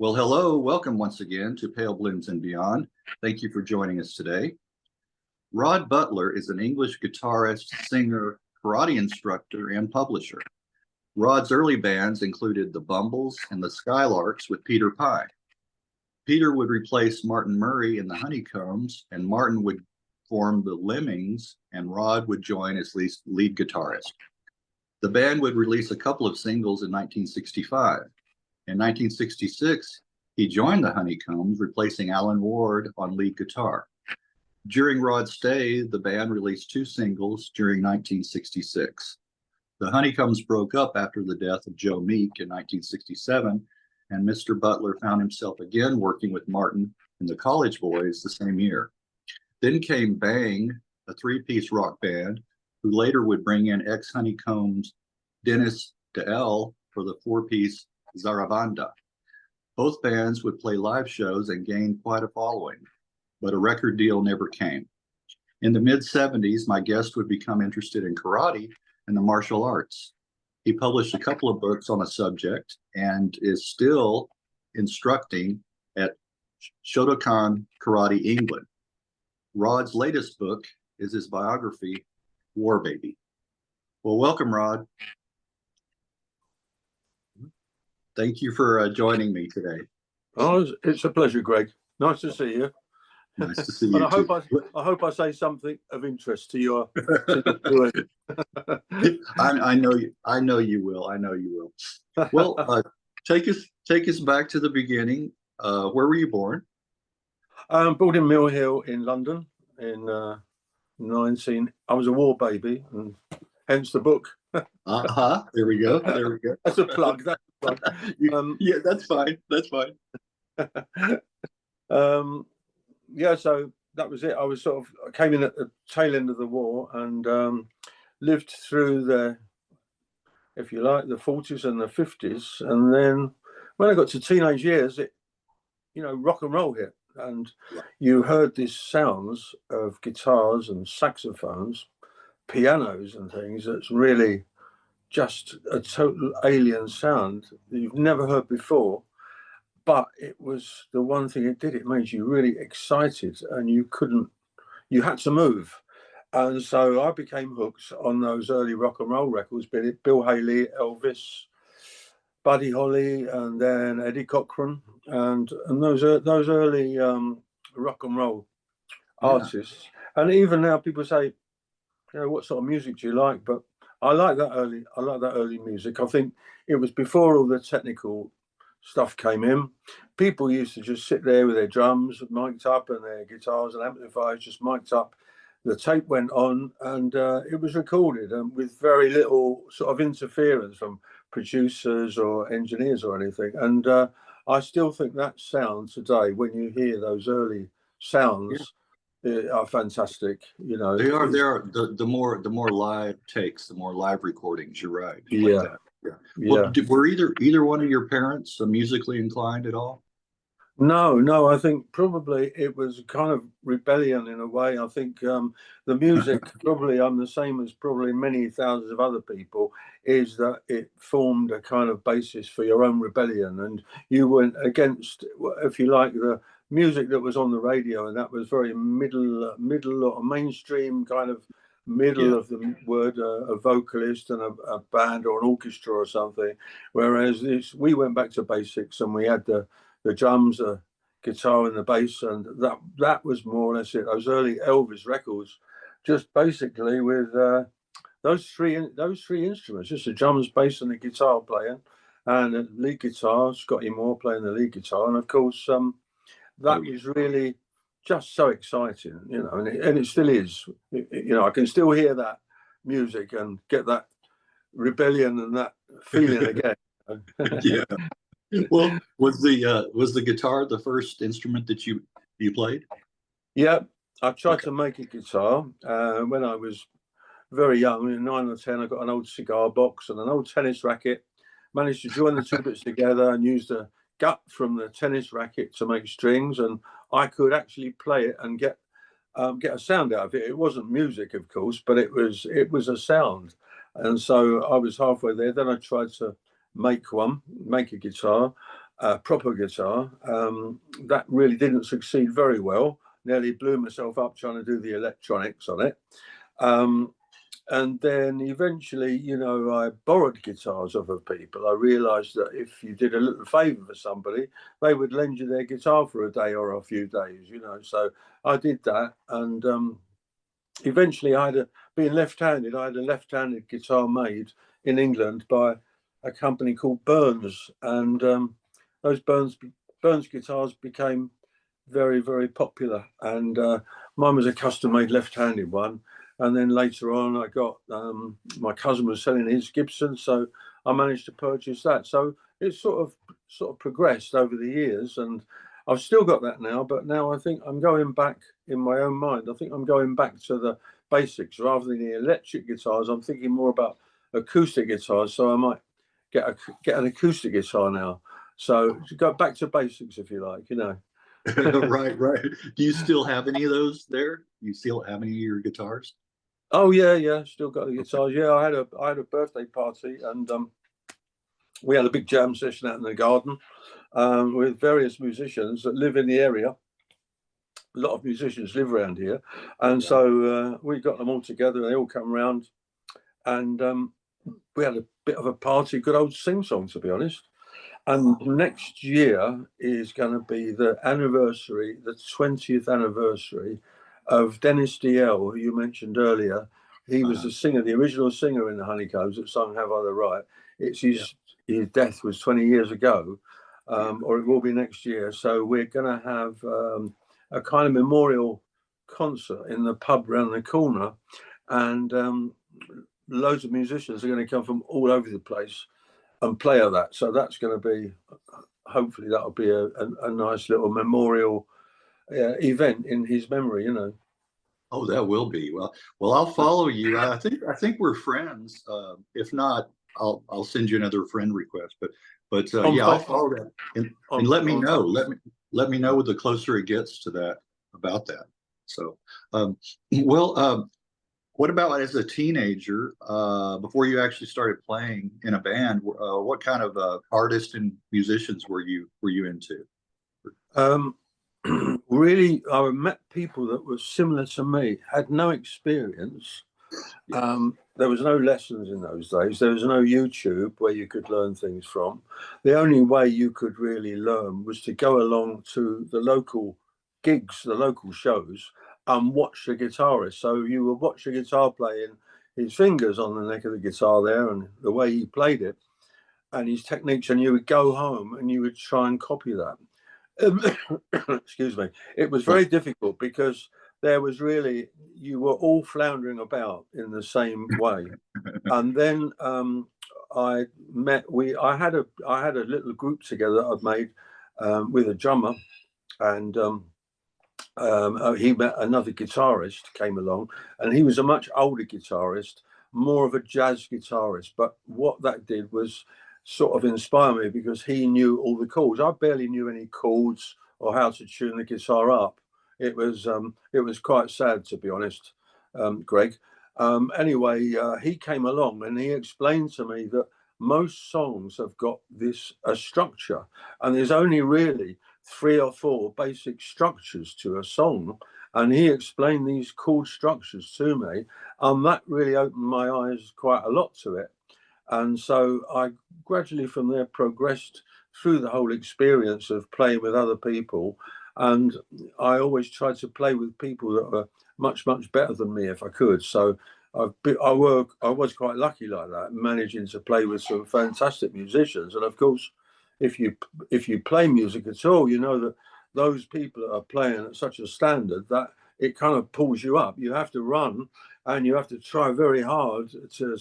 Well, hello, welcome once again to Pale Blooms and Beyond. Thank you for joining us today. Rod Butler is an English guitarist, singer, karate instructor, and publisher. Rod's early bands included the Bumbles and The Skylarks with Peter Pye. Peter would replace Martin Murray in the Honeycombs, and Martin would form the Lemmings, and Rod would join as lead guitarist. The band would release a couple of singles in 1965. In 1966, he joined the Honeycombs, replacing Alan Ward on lead guitar. During Rod's stay, the band released two singles during 1966. The Honeycombs broke up after the death of Joe Meek in 1967, and Mr. Butler found himself again working with Martin and the College Boys the same year. Then came Bang, a three-piece rock band, who later would bring in ex-Honeycombs Denis D'Ell for the four-piece Zarabanda. Both bands would play live shows and gain quite a following, but a record deal never came. In the mid-70s, my guest would become interested in karate and the martial arts. He published a couple of books on the subject and is still instructing at Shotokan Karate England. Rod's latest book is his biography, War Baby. Well, welcome, Rod. Thank you for joining me today. Oh, it's a pleasure, Greg. Nice to see you. Nice to see you. And I hope I say something of interest to your. I know you will. Well, take us back to the beginning. Where were you born? Born in Mill Hill in London in I was a war baby, and hence the book. There we go. That's a plug. Yeah, that's fine. Yeah, so that was it. I came in at the tail end of the war and lived through if you like, the 40s and the 50s. And then when I got to teenage years, rock and roll hit. And you heard these sounds of guitars and saxophones, pianos and things. That's really just a total alien sound that you've never heard before. But it was the one thing it did. It made you really excited, and you had to move. And so I became hooked on those early rock and roll records, Bill Haley, Elvis, Buddy Holly, and then Eddie Cochran, and those early rock and roll artists. And even now people say, what sort of music do you like? But I like that early music. I think it was before all the technical stuff came in. People used to just sit there with their drums mic'd up and their guitars and amplifiers just mic'd up. The tape went on and it was recorded, and with very little sort of interference from producers or engineers or anything. And I still think that sound today, when you hear those early sounds, are fantastic. They are. The more live takes, the more live recordings. You're right. Yeah. Like that. Yeah. Well, were either one of your parents musically inclined at all? No. I think probably it was kind of rebellion in a way. I think the music, probably I'm the same as probably many thousands of other people, is that it formed a kind of basis for your own rebellion, and you went against, if you like, the music that was on the radio, and that was very middle or mainstream kind of middle of the word, a vocalist and a band or an orchestra or something. Whereas we went back to basics, and we had the drums, the guitar and the bass, and that was more or less it. Those early Elvis records, just basically with those three instruments, just the drums, bass and the guitar playing, and the lead guitar, Scotty Moore playing the lead guitar, and of course that was really just so exciting, and it still is. I can still hear that music and get that rebellion and that feeling again. Yeah. Well, was the guitar the first instrument that you played? Yeah, I tried to make a guitar when I was very young. In 9 or 10, I got an old cigar box and an old tennis racket. Managed to join the two bits together and use the gut from the tennis racket to make strings, and I could actually play it and get a sound out of it. It wasn't music, of course, but it was a sound. And so I was halfway there. Then I tried to make a guitar, proper guitar. That really didn't succeed very well. Nearly blew myself up trying to do the electronics on it. And then eventually, you know, I borrowed guitars of other people. I realized that if you did a little favor for somebody, they would lend you their guitar for a day or a few days, you know. So I did that. And eventually being left-handed, I had a left-handed guitar made in England by a company called Burns. And those Burns guitars became very, very popular. And mine was a custom-made left-handed one. And then later on, I got my cousin was selling his Gibson, so I managed to purchase that. So it's sort of progressed over the years, and I've still got that now. But now I think I'm going back in my own mind. I think I'm going back to the basics rather than the electric guitars. I'm thinking more about acoustic guitars. So I might get an acoustic guitar now. So to go back to basics, if you like, you know. Right. Do you still have any of those there? You still have any of your guitars? Oh yeah, still got the guitars. Yeah, I had a birthday party, and we had a big jam session out in the garden with various musicians that live in the area. A lot of musicians live around here, and so we got them all together. They all come around, and we had a bit of a party, good old sing song, to be honest. And next year is going to be the 20th anniversary of Denis D'Ell, who you mentioned earlier. He was the singer, the original singer in the Honeycombs that sung "Have I the Right." It's his death was 20 years ago, or it will be next year. So we're going to have a kind of memorial concert in the pub around the corner, and loads of musicians are going to come from all over the place and play at that. So that's going to be, hopefully, that'll be a nice little memorial event in his memory, you know. Oh, that will be. Well, I'll follow you. I think we're friends. If not, I'll send you another friend request. But yeah, I'll follow that and let me know. Let me know the closer it gets to that about that. So, what about as a teenager, before you actually started playing in a band? What kind of artists and musicians were you into? Really, I met people that were similar to me, had no experience. There was no lessons in those days. There was no YouTube where you could learn things from. The only way you could really learn was to go along to the local gigs, the local shows, and watch the guitarist. So you would watch the guitar playing, his fingers on the neck of the guitar there, and the way he played it, and his techniques, and you would go home and you would try and copy that. Excuse me. It was very difficult because there was really, you were all floundering about in the same way. And then I had a little group together that I'd made with a drummer, and he met another guitarist, came along, and he was a much older guitarist, more of a jazz guitarist. But what that did was sort of inspire me because he knew all the chords. I barely knew any chords or how to tune the guitar up. It was quite sad, to be honest, Greg. Anyway, he came along and he explained to me that most songs have got a structure, and there's only really 3 or 4 basic structures to a song. And he explained these chord structures to me, and that really opened my eyes quite a lot to it. And so I gradually from there progressed through the whole experience of playing with other people. And I always tried to play with people that were much, much better than me if I could. So I was quite lucky like that, managing to play with some fantastic musicians. And of course, if you play music at all, you know that those people that are playing at such a standard that it kind of pulls you up. You have to run and you have to try very hard to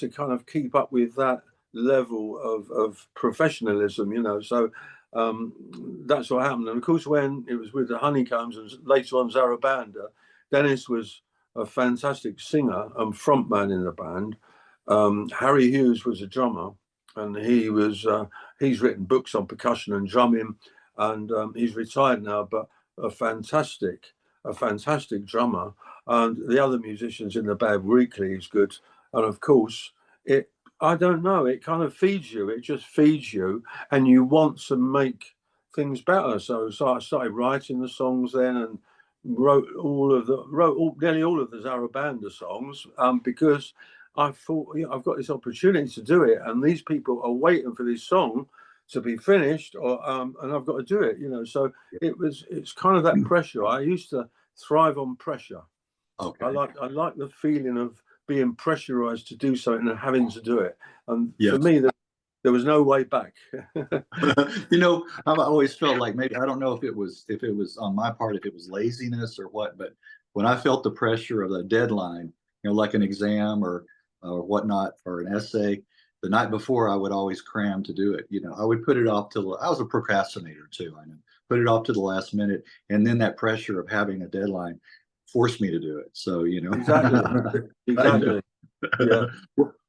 kind of keep up with that level of professionalism, you know. So that's what happened. And of course, when it was with the Honeycombs and later on Zarabanda, Denis was a fantastic singer and frontman in the band. Harry Hughes was a drummer, and he's written books on percussion and drumming, and he's retired now, but a fantastic drummer. And the other musicians in the band, Weekly is good. And of course, it I don't know. It kind of feeds you. It just feeds you, and you want to make things better. So I started writing the songs then, and wrote nearly all of the Zarabanda songs, because I thought, I've got this opportunity to do it, and these people are waiting for this song to be finished, or and I've got to do it. So it's kind of that pressure. I used to thrive on pressure. Okay. I like the feeling of being pressurized to do something and having to do it. And Yes. for me, there was no way back. I've always felt like, maybe, I don't know if it was on my part, if it was laziness or what, but when I felt the pressure of the deadline, like an exam or whatnot, or an essay, the night before, I would always cram to do it. I would put it off till, I was a procrastinator too, I know, put it off to the last minute. And then that pressure of having a deadline forced me to do it. So, Exactly. Yeah.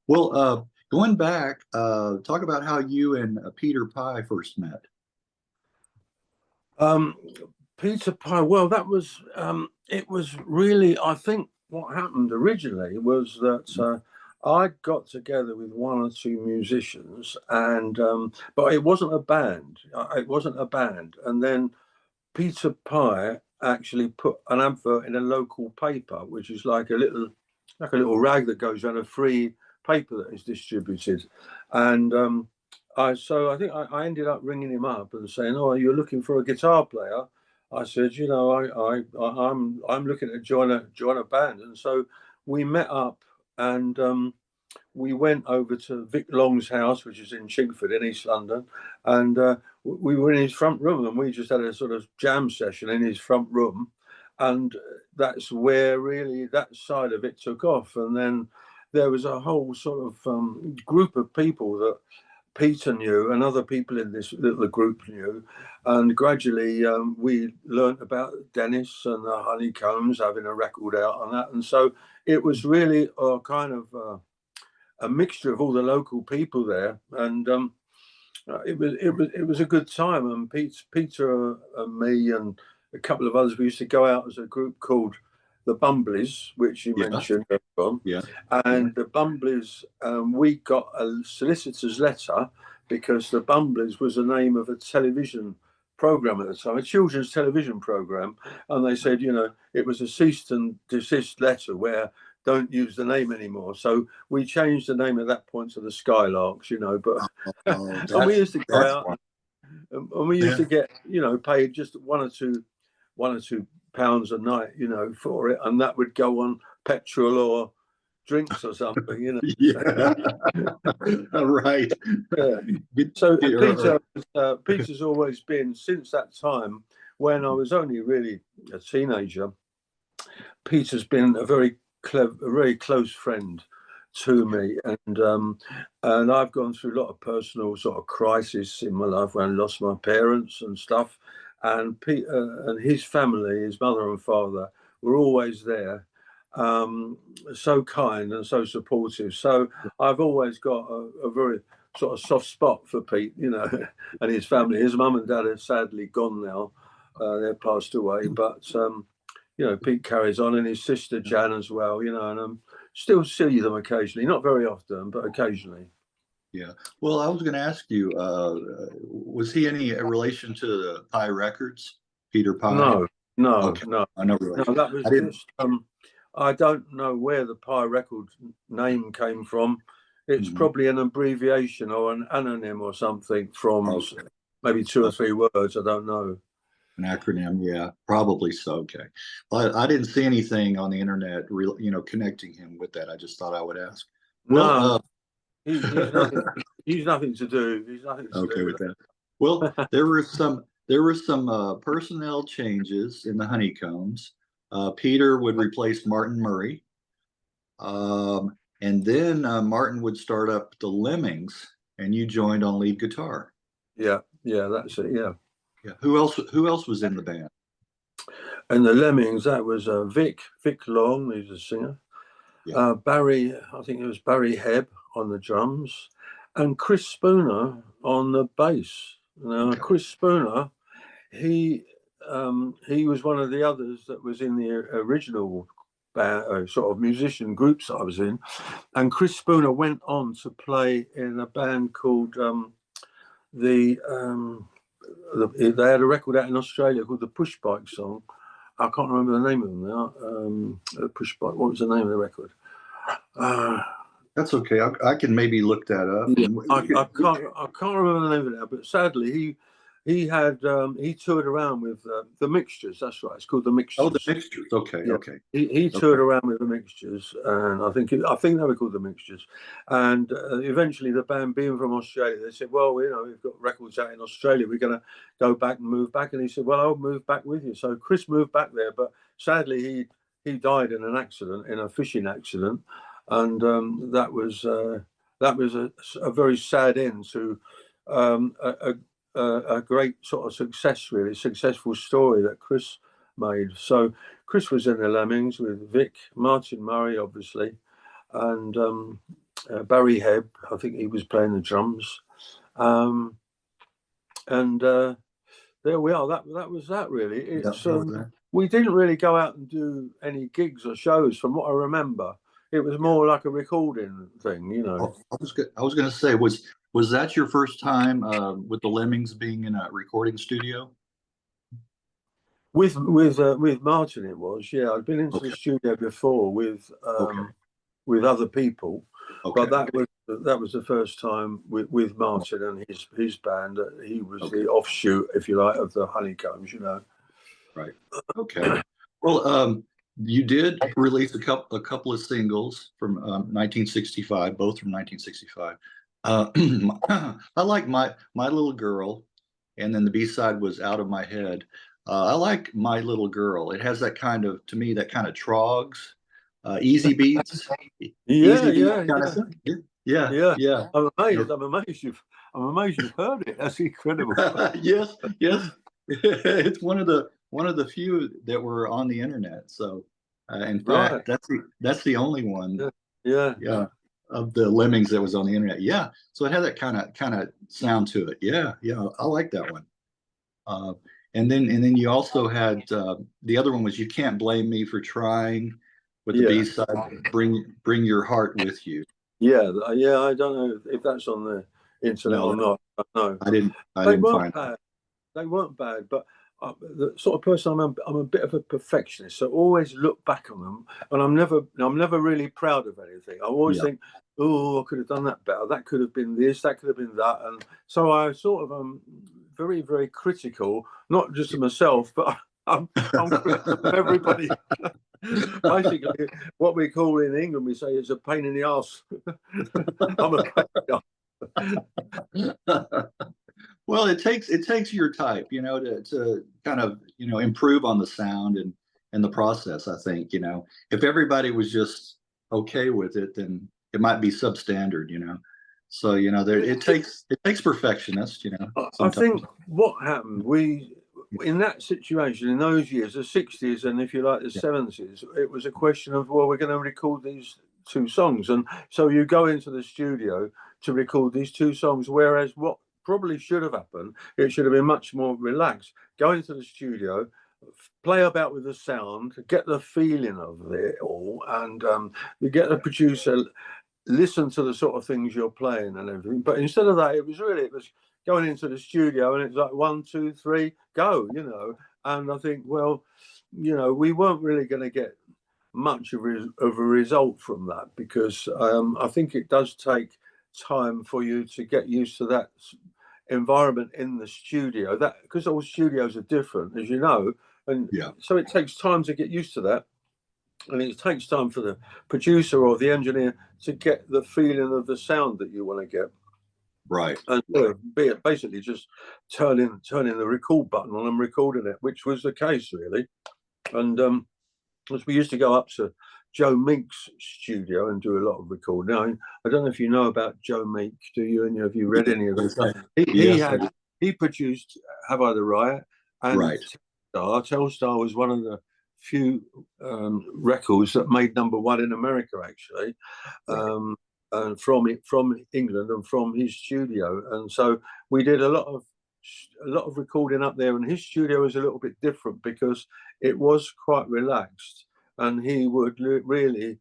Well, going back, talk about how you and Peter Pye first met. Peter Pye. Well, that was it was really, I think what happened originally was that I got together with one or two musicians, and but it wasn't a band. It wasn't a band. And then Peter Pye actually put an advert in a local paper, which is like a little rag that goes around, a free paper that is distributed. And I think I ended up ringing him up and saying, "Oh, you're looking for a guitar player?" I said, I'm looking to join a band." And so we met up, and we went over to Vic Long's house, which is in Chingford in East London, and we were in his front room, and we just had a sort of jam session in his front room, and that's where really that side of it took off. And then there was a whole sort of group of people that Peter knew, and other people in this little group knew, and gradually we learnt about Denis and the Honeycombs having a record out on that. And so it was really a kind of a mixture of all the local people there, and it was a good time. And Peter and me and a couple of others, we used to go out as a group called the Bumblies, which you mentioned earlier on. Yeah. And the Bumblies, we got a solicitor's letter because the Bumblies was the name of a television program at the time, a children's television program, and they said, it was a cease and desist letter where don't use the name anymore. So we changed the name at that point to the Skylarks, but and we used to go out and we used to get, paid just one or two pounds a night, for it. And that would go on petrol or drinks or something, Yeah. Right. Yeah. So Peter's always been, since that time when I was only really a teenager, Peter's been a very close friend to me, and I've gone through a lot of personal sort of crisis in my life when I lost my parents and stuff, and Peter and his family, his mother and father, were always there, so kind and so supportive. So I've always got a very sort of soft spot for Pete, and his family. His mum and dad are sadly gone now; they're passed away, but Pete carries on, and his sister Jan as well, and still see them occasionally, not very often, but occasionally. Yeah. Well, I was going to ask you, was he any relation to the Pye Records, Peter Pye? No. Okay. No. No relation. That was just, I don't know where the Pye Records name came from. It's probably an abbreviation or an anonym or something from maybe two or three words. I don't know. An acronym, yeah, probably so. Okay. Well, I didn't see anything on the internet, connecting him with that. I just thought I would ask. Well, he's nothing. He's nothing to do. He's nothing to okay do with that. Well, there were some personnel changes in the Honeycombs. Peter would replace Martin Murray, and then Martin would start up the Lemmings, and you joined on lead guitar. Yeah, that's it. Yeah. Yeah. Who else was in the band? And the Lemmings, that was Vic Long, he's a singer. Yeah. Barry, I think it was Barry Hebb on the drums, and Chris Spooner on the bass. Now, Chris Spooner, he was one of the others that was in the original sort of musician groups I was in, and Chris Spooner went on to play in a band called they had a record out in Australia called the Push Bike Song. I can't remember the name of them now. Push Bike. What was the name of the record? That's okay. I can maybe look that up. Yeah, I can't remember the name of it now. But sadly, he toured around with the Mixtures. That's right. It's called the Mixtures. Oh, the Mixtures. Okay, Yeah. okay. He toured around with the Mixtures, and I think they were called the Mixtures. And eventually, the band, being from Australia, they said, "Well, we've got records out in Australia. We're going to go back and move back." And he said, "Well, I'll move back with you." So Chris moved back there, but sadly, he died in a fishing accident, and that was a very sad end to a great sort of successful story that Chris made. So Chris was in the Lemmings with Vic, Martin Murray, obviously, and Barry Hebb. I think he was playing the drums. And there we are. That was that, really. It's we didn't really go out and do any gigs or shows, from what I remember. It was more like a recording thing, I was going to say, was that your first time with the Lemmings being in a recording studio? With Martin, it was. Yeah, I'd been into the studio before with other people, but that was the first time with Martin and his band. He was the offshoot, if you like, of the Honeycombs. Right. Okay. Well, you did release a couple of singles from 1965, both from 1965. I like my Little Girl, and then the B-side was Out of My Head. I like My Little Girl. It has that kind of, to me, that kind of trogs, easy beats. Yeah. I'm amazed you've heard it. That's incredible. Yes. It's one of the few that were on the internet. So, in fact, that's the only one. Yeah. Of the Lemmings that was on the internet. Yeah. So it had that kind of sound to it. Yeah. I like that one. And then you also had the other one was You Can't Blame Me for Trying, with the B-side, Bring Your Heart With You. Yeah. I don't know if that's on the internet or not. No, I didn't find bad. They weren't bad, but the sort of person I'm a bit of a perfectionist, so I always look back on them, and I'm never really proud of anything. I always think, oh, I could have done that better. That could have been this. That could have been that. And so I sort of very, very critical, not just of myself, but I'm critical of everybody. Basically, what we call in England, we say it's a pain in the arse. I'm a pain in the arse. Well, it takes your type, to kind of, improve on the sound and the process. I think, if everybody was just okay with it, then it might be substandard, So, it takes perfectionists, I think what happened, in that situation, in those years, the 60s, and if you like, the 70s, it was a question of, well, we're going to record these two songs. And so you go into the studio to record these two songs, whereas what probably should have happened, it should have been much more relaxed. Go into the studio, play about with the sound, get the feeling of it all, and you get the producer listen to the sort of things you're playing and everything. But instead of that, it was going into the studio, and it's like 1, 2, 3, go, And I think, well, we weren't really going to get much of a result from that, because I think it does take time for you to get used to that environment in the studio, that because all studios are different, as you know, and so it takes time to get used to that, and it takes time for the producer or the engineer to get the feeling of the sound that you want to get. Right. And basically just turning the record button on and recording it, which was the case, really. And as we used to go up to Joe Meek's studio and do a lot of recording. I don't know if you know about Joe Meek, do you? And have you read any of his stuff? He produced Have I the Riot and Telstar was one of the few records that made #1 in America, actually, and from England and from his studio. And so we did a lot of recording up there, and his studio was a little bit different because it was quite relaxed. and he would really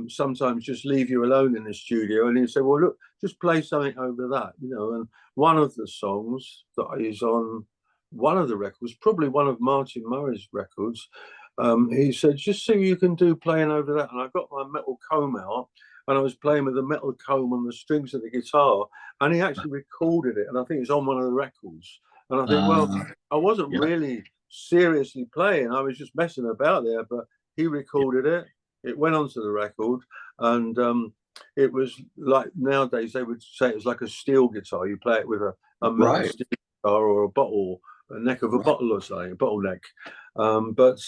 sometimes just leave you alone in the studio, and he'd say, well, look, just play something over that, you know. And one of the songs that is on one of the records, probably one of Martin Murray's records, he said, just see what you can do playing over that. And I got my metal comb out, and I was playing with the metal comb on the strings of the guitar, and he actually recorded it, and I think it's on one of the records. And I think, well, I wasn't really seriously playing, I was just messing about there, but he recorded it. It went onto the record, and it was like, nowadays they would say it was like a steel guitar. You play it with a metal steel guitar, or a neck of a bottle, or something, a bottleneck. But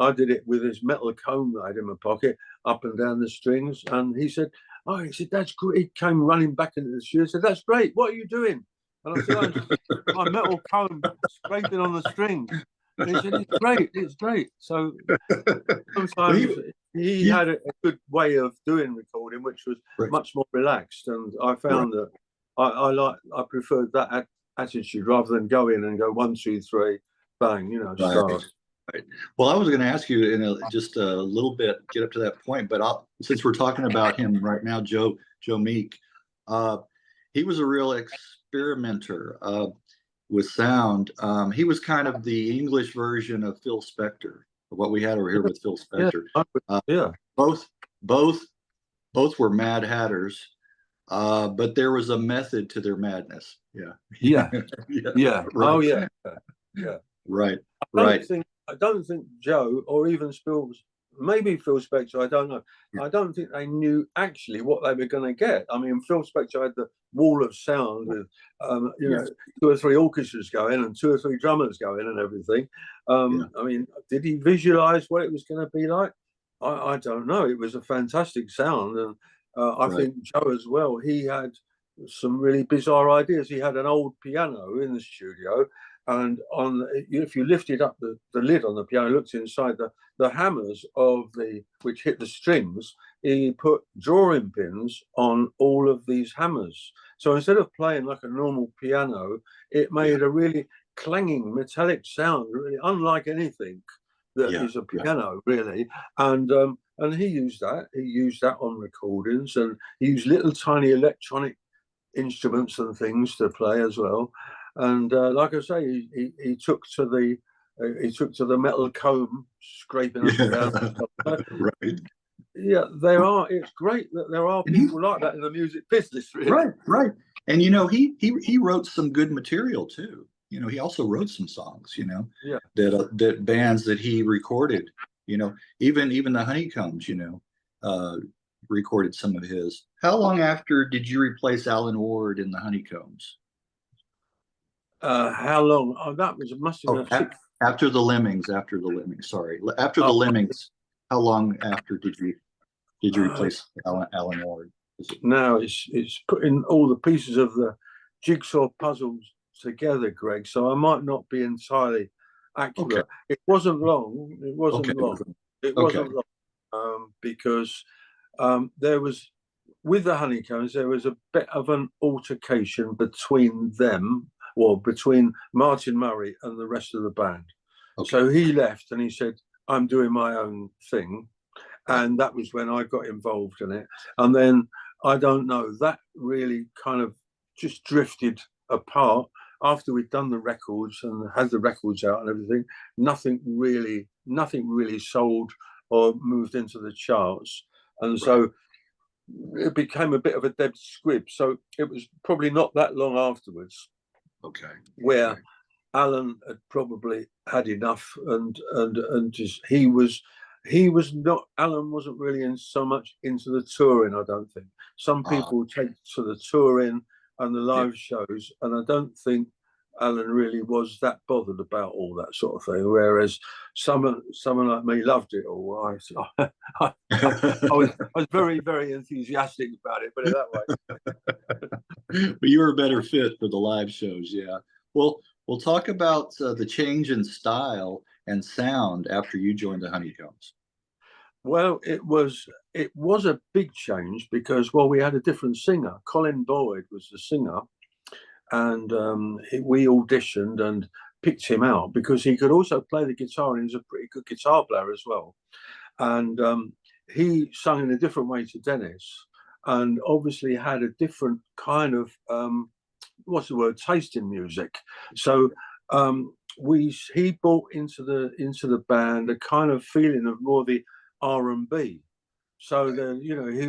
I did it with this metal comb that I had in my pocket, up and down the strings. And he said, that's great. He came running back into the studio and said, that's great. What are you doing? And I said, my metal comb scraping on the strings. And he said, it's great. So sometimes he had a good way of doing recording, which was much more relaxed. And I found that I preferred that attitude, rather than go in and go 1, 2, 3, bang, you know, start. Right. Well, I was going to ask you in just a little bit, get up to that point, but since we're talking about him right now, Joe Meek, he was a real experimenter with sound. He was kind of the English version of Phil Spector, what we had over here with Phil Spector. Both were Mad Hatters, but there was a method to their madness. Yeah. Right. Oh yeah. Right. I don't think Joe, or even maybe Phil Spector, I don't know. I don't think they knew actually what they were going to get. I mean, Phil Spector had the wall of sound with, you know, 2 or 3 orchestras going and 2 or 3 drummers going and everything. I mean, did he visualize what it was going to be like? I don't know. It was a fantastic sound, and I think Joe as well. He had some really bizarre ideas. He had an old piano in the studio, and if you lifted up the lid on the piano, looked inside, the hammers which hit the strings, he put drawing pins on all of these hammers. So instead of playing like a normal piano, it made a really clanging metallic sound, really unlike anything that is a piano, really. And he used that. He used that on recordings, and he used little tiny electronic instruments and things to play as well. And like I say, he took to the metal comb, scraping up and down. Right. Yeah, it's great that there are people like that in the music business, really. Right. And you know, he wrote some good material too. You know, he also wrote some songs, you know, that bands that he recorded, you know, even the Honeycombs, you know, recorded some of his. How long after did you replace Alan Ward in the Honeycombs? How long? Must have been after the Lemmings. Sorry, after the Lemmings. How long after did you replace Alan Ward? Now it's putting all the pieces of the jigsaw puzzles together, Greg. So I might not be entirely accurate. Okay. It wasn't long. It wasn't long because there was, with the Honeycombs, there was a bit of an altercation between them, or between Martin Murray and the rest of the band. Okay. So he left and he said, I'm doing my own thing. And that was when I got involved in it. And then, I don't know, that really kind of just drifted apart. After we'd done the records and had the records out and everything, nothing really sold or moved into the charts. And so it became a bit of a dead squib. So it was probably not that long afterwards. Okay. Where Alan had probably had enough, and just he was not. Alan wasn't really so much into the touring. I don't think some people take to the touring and the live shows, and I don't think Alan really was that bothered about all that sort of thing. Whereas someone like me loved it all. I was very, very enthusiastic about it, put it that way. But you were a better fit for the live shows, yeah. Well, we'll talk about the change in style and sound after you joined the Honeycombs. Well, it was a big change because, well, we had a different singer. Colin Boyd was the singer, and we auditioned and picked him out because he could also play the guitar, and he was a pretty good guitar player as well. and he sung in a different way to Denis, and obviously had a different kind of taste in music. So he brought into the band a kind of feeling of more the R&B. So then, he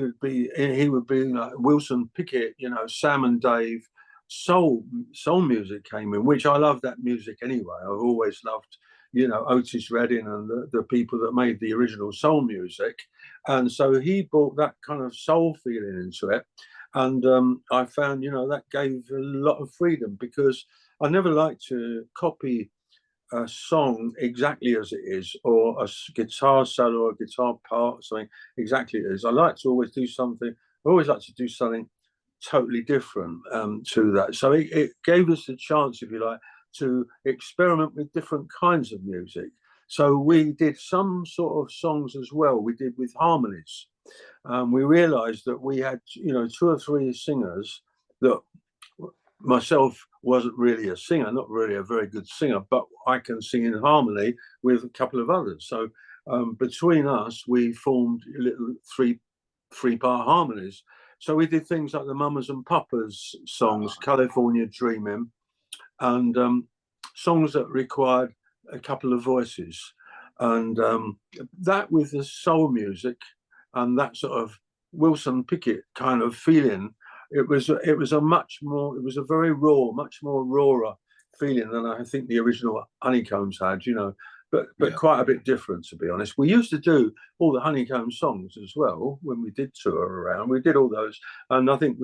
would be like Wilson Pickett, Sam and Dave. Soul music came in, which I love that music anyway. I've always loved, Otis Redding and the people that made the original soul music. And so he brought that kind of soul feeling into it. And I found, that gave a lot of freedom, because I never like to copy a song exactly as it is, or a guitar solo or a guitar part or something exactly as it is. I like to always do something. I always like to do something totally different to that. So it gave us a chance, if you like, to experiment with different kinds of music. So we did some sort of songs as well. We did with harmonies. We realized that we had, 2 or 3 singers that myself wasn't really a singer, not really a very good singer, but I can sing in harmony with a couple of others. So between us, we formed little three-part harmonies. So we did things like the Mamas and Papas songs, California Dreaming, and songs that required a couple of voices. And that with the soul music and that sort of Wilson Pickett kind of feeling, it was a very raw, much more rawer feeling than I think the original Honeycombs had, but quite a bit different, to be honest. We used to do all the Honeycomb songs as well when we did tour around. We did all those, and I think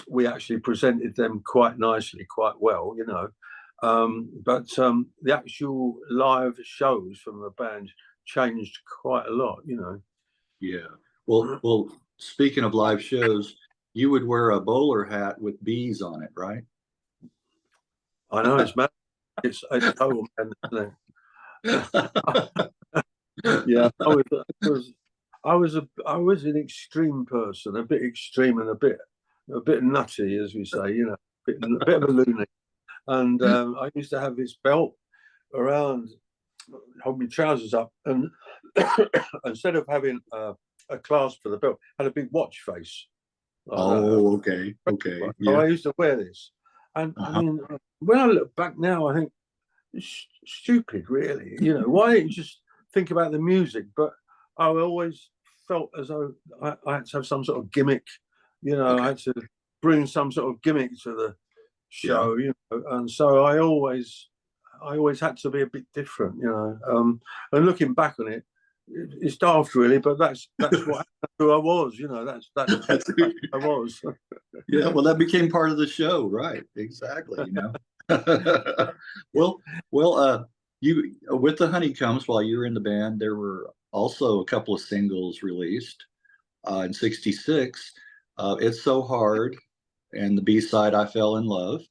we actually presented them quite nicely, quite well, but the actual live shows from the band changed quite a lot, Yeah. Well, speaking of live shows, you would wear a bowler hat with bees on it, right? I know, it's mad. It's total madness. Yeah, I was an extreme person, a bit extreme and a bit nutty, as we say, a bit of a loony. And I used to have this belt around, hold my trousers up, and instead of having a clasp for the belt, had a big watch face. Okay. Yeah. So I used to wear this, and I mean, when I look back now, I think it's stupid, really. Why didn't you just think about the music? But I always felt as though I had to have some sort of gimmick. I had to bring some sort of gimmick to the show. And so I always had to be a bit different. And looking back on it, it's daft, really, but that's what who I was. That's who I was. Yeah, well, that became part of the show, right? Exactly. Well, you with the Honeycombs, while you were in the band, there were also a couple of singles released in '66. It's So Hard, and the B-side, I Fell in Love.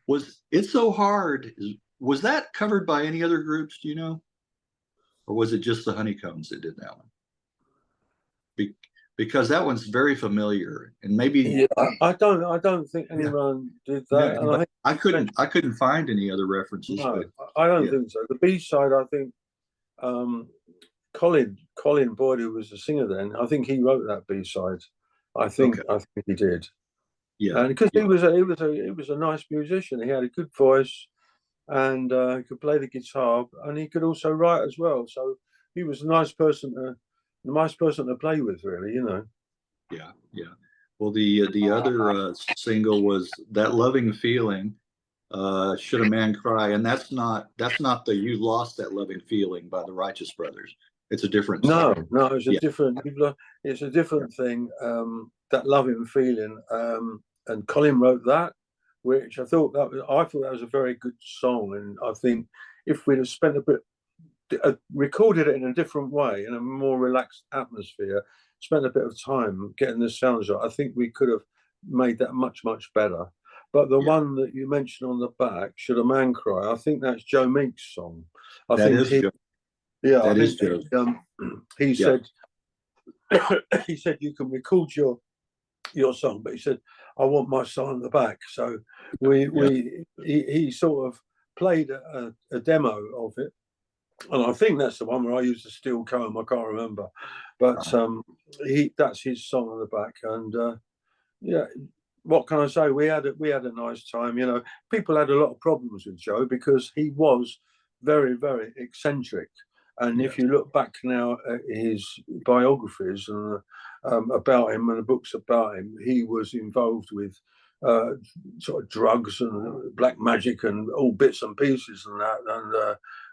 Was It's So Hard? Was that covered by any other groups? Do you know? Or was it just the Honeycombs that did that one? Because that one's very familiar, and maybe I don't think anyone did that. Yeah, and I couldn't find any other references. No, but I don't think so. The B-side, I think, Colin Boyd, who was the singer then, I think he wrote that B-side. I think he did. Yeah, and because he was a nice musician, he had a good voice, and he could play the guitar, and he could also write as well. So he was a nice person to play with, really. Yeah. Well, the other single was That Loving Feeling. Should a Man Cry? And that's not the You Lost That Loving Feeling by the Righteous Brothers. It's a different song. No, it's a different. It's a different thing. That Loving Feeling, and Colin wrote that, which I thought that was a very good song, and I think if we'd have spent recorded it in a different way, in a more relaxed atmosphere, spent a bit of time getting the sounds right, I think we could have made that much, much better. But the one that you mentioned on the back, Should a Man Cry? I think that's Joe Meek's song. Joe. Yeah, Joe. He said he said you can record your song, but he said I want my song on the back. So he sort of played a demo of it, and I think that's the one where I used a steel comb. I can't remember, but that's his song on the back. And yeah, what can I say? We had a nice time. You know, people had a lot of problems with Joe because he was very, very eccentric. And if you look back now at his biographies and about him and the books about him, he was involved with sort of drugs and black magic and all bits and pieces and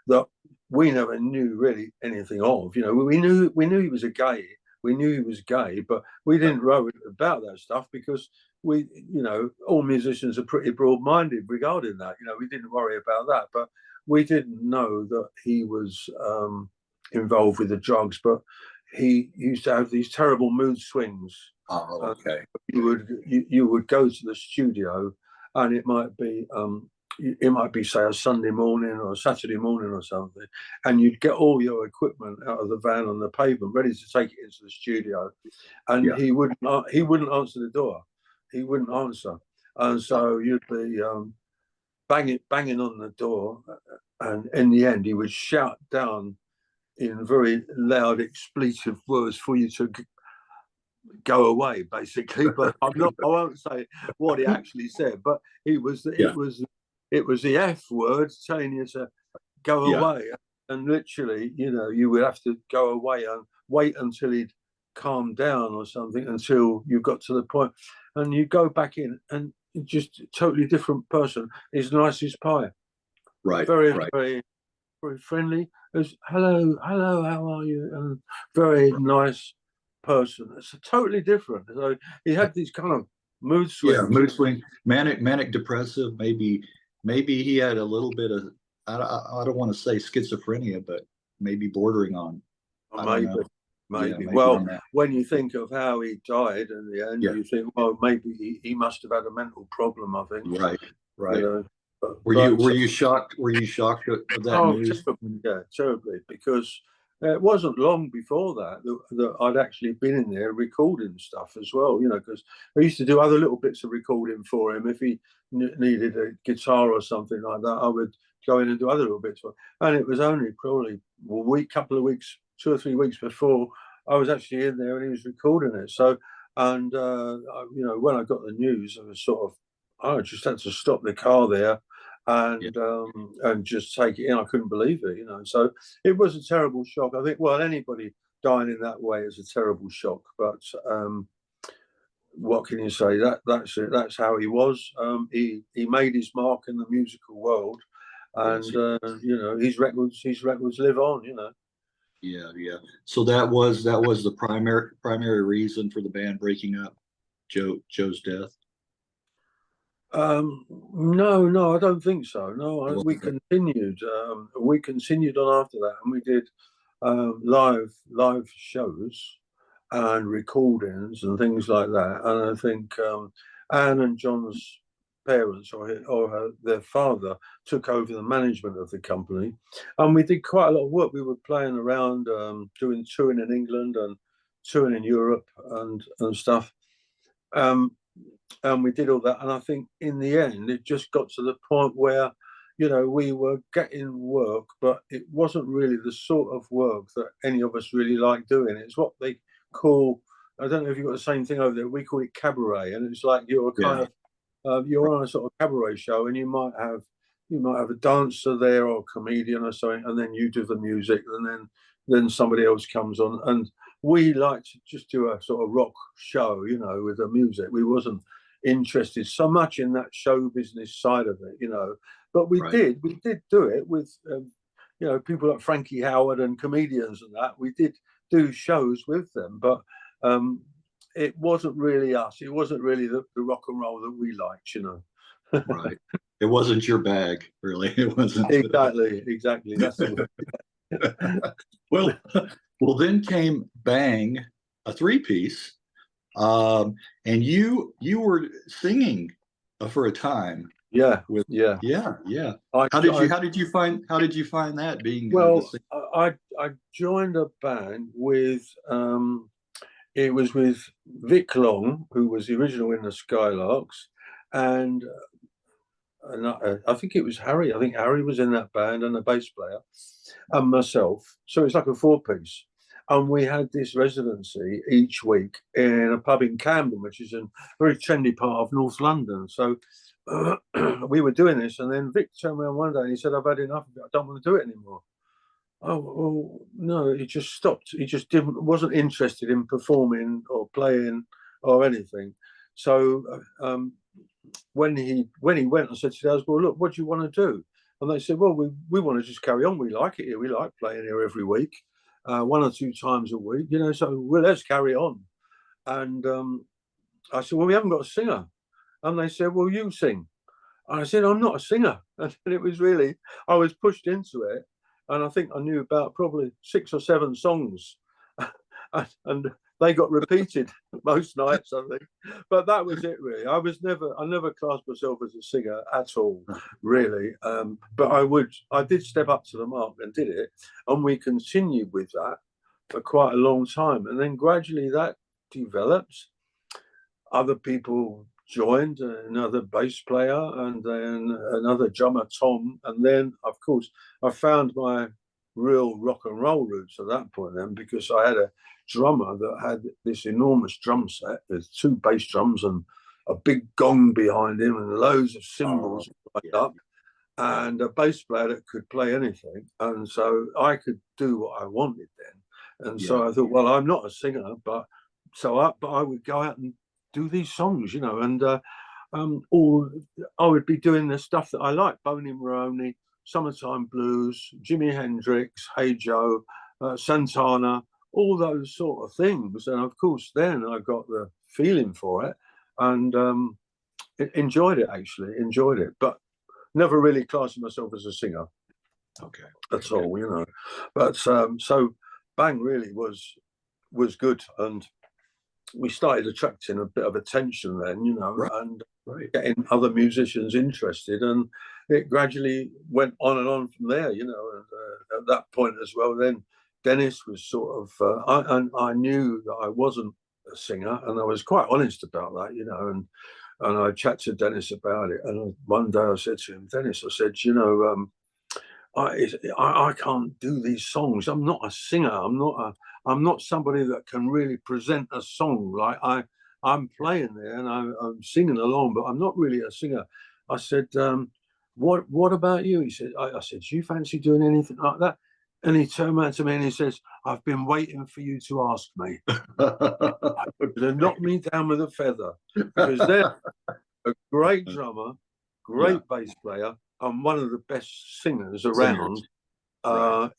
that we never knew really anything of. You know, we knew he was a gay. We knew he was gay, but we didn't know about that stuff because all musicians are pretty broad-minded regarding that. You know, we didn't worry about that, but we didn't know that he was involved with the drugs. But he used to have these terrible mood swings. Oh, okay. You would go to the studio, and it might be say a Sunday morning or a Saturday morning or something, and you'd get all your equipment out of the van on the pavement ready to take it into the studio, and he wouldn't answer the door. He wouldn't answer, and so you'd be banging on the door, and in the end he would shout down in very loud expletive words for you to go away, basically. But I won't say what he actually said, but it was the F word telling you to go away. And literally, you would have to go away and wait until he'd calmed down or something, until you got to the point, and you go back in and just a totally different person. He's nice as pie. Right. Very, very, very friendly. As hello, how are you? And very nice person. It's totally different. So he had these kind of mood swings. Yeah, mood swing, manic depressive. Maybe he had a little bit of, I don't want to say schizophrenia, but maybe bordering on. Maybe. Well, when you think of how he died in the end, you think, well, maybe he must have had a mental problem. I think. Right. You know, were you shocked? Were you shocked at that news? Terribly, because it wasn't long before that I'd actually been in there recording stuff as well. You know, because I used to do other little bits of recording for him. If he needed a guitar or something like that, I would go in and do other little bits for him. And it was only probably a couple of weeks, 2 or 3 weeks before I was actually in there and he was recording it. So, and when I got the news, I just had to stop the car there and just take it in. I couldn't believe it, So it was a terrible shock. I think, well, anybody dying in that way is a terrible shock. But what can you say? That's it. That's how he was. He made his mark in the musical world, and his records live on. Yeah. So that was the primary reason for the band breaking up. Joe's death. No, I don't think so. No, we continued. We continued on after that, and we did live shows and recordings and things like that. And I think Anne and John's parents or their father took over the management of the company, and we did quite a lot of work. We were playing around, doing touring in England and touring in Europe and stuff. And we did all that, and I think in the end it just got to the point where we were getting work, but it wasn't really the sort of work that any of us really liked doing. It's what they call, I don't know if you've got the same thing over there, we call it cabaret, and it's like you're you're on a sort of cabaret show, and you might have a dancer there or a comedian or something, and then you do the music, and then somebody else comes on. And we like to just do a sort of rock show, with the music. We wasn't interested so much in that show business side of it, but we did do it with people like Frankie Howard and comedians and that. We did do shows with them, but it wasn't really us. It wasn't really the rock and roll that we liked, Right. It wasn't your bag, really. It wasn't. Exactly. That's the word. Well, then came Bang, a 3-piece. And you were singing for a time. Yeah. How did you find that being? Well, I joined a band with it was with Vic Long, who was the original in the Skylarks, and I think it was Harry. I think Harry was in that band, and the bass player, and myself. So it's like a four-piece. And we had this residency each week in a pub in Camden, which is a very trendy part of North London. So we were doing this, and then Vic turned around one day and he said, "I've had enough of it. I don't want to do it anymore." Oh, well, no, he just stopped. He just wasn't interested in performing or playing or anything. So when he went, I said to the others, "Well, look, what do you want to do?" And they said, "Well, we want to just carry on. We like it here. We like playing here every week, 1 or 2 times a week, you know. So let's carry on." And I said, "Well, we haven't got a singer." And they said, "Well, you sing." And I said, "I'm not a singer." And it was really, I was pushed into it. And I think I knew about probably 6 or 7 songs. And they got repeated most nights, I think. But that was it, really. I never classed myself as a singer at all, really. But I did step up to the mark and did it. And we continued with that for quite a long time. And then gradually that developed. Other people joined, another bass player, and then another drummer, Tom. And then, of course, I found my real rock and roll roots at that point then, because I had a drummer that had this enormous drum set with 2 bass drums and a big gong behind him and loads of cymbals up, and a bass player that could play anything. And so I could do what I wanted then. And so I thought, well, I'm not a singer, but I would go out and do these songs, you know, and or I would be doing the stuff that I like: Boney Maroney, Summertime Blues, Jimi Hendrix, Hey Joe, Santana, all those sort of things. And of course, then I got the feeling for it and enjoyed it, but never really classed myself as a singer. Okay. At all, you know. But so Bang really was good, and we started attracting a bit of attention then, you know, and getting other musicians interested, and it gradually went on and on from there, you know. And at that point as well, then Denis was sort of, I knew that I wasn't a singer, and I was quite honest about that, you know, and I chatted to Denis about it. And one day I said to him, "Denis," I said, "you know, I can't do these songs. I'm not a singer. I'm not somebody that can really present a song. Like I'm playing there and I'm singing along, but I'm not really a singer." I said, what about you?" He said, I said, "Do you fancy doing anything like that?" And he turned around to me and he says, "I've been waiting for you to ask me." To knock me down with a feather, because they're a great drummer, great bass player, and one of the best singers around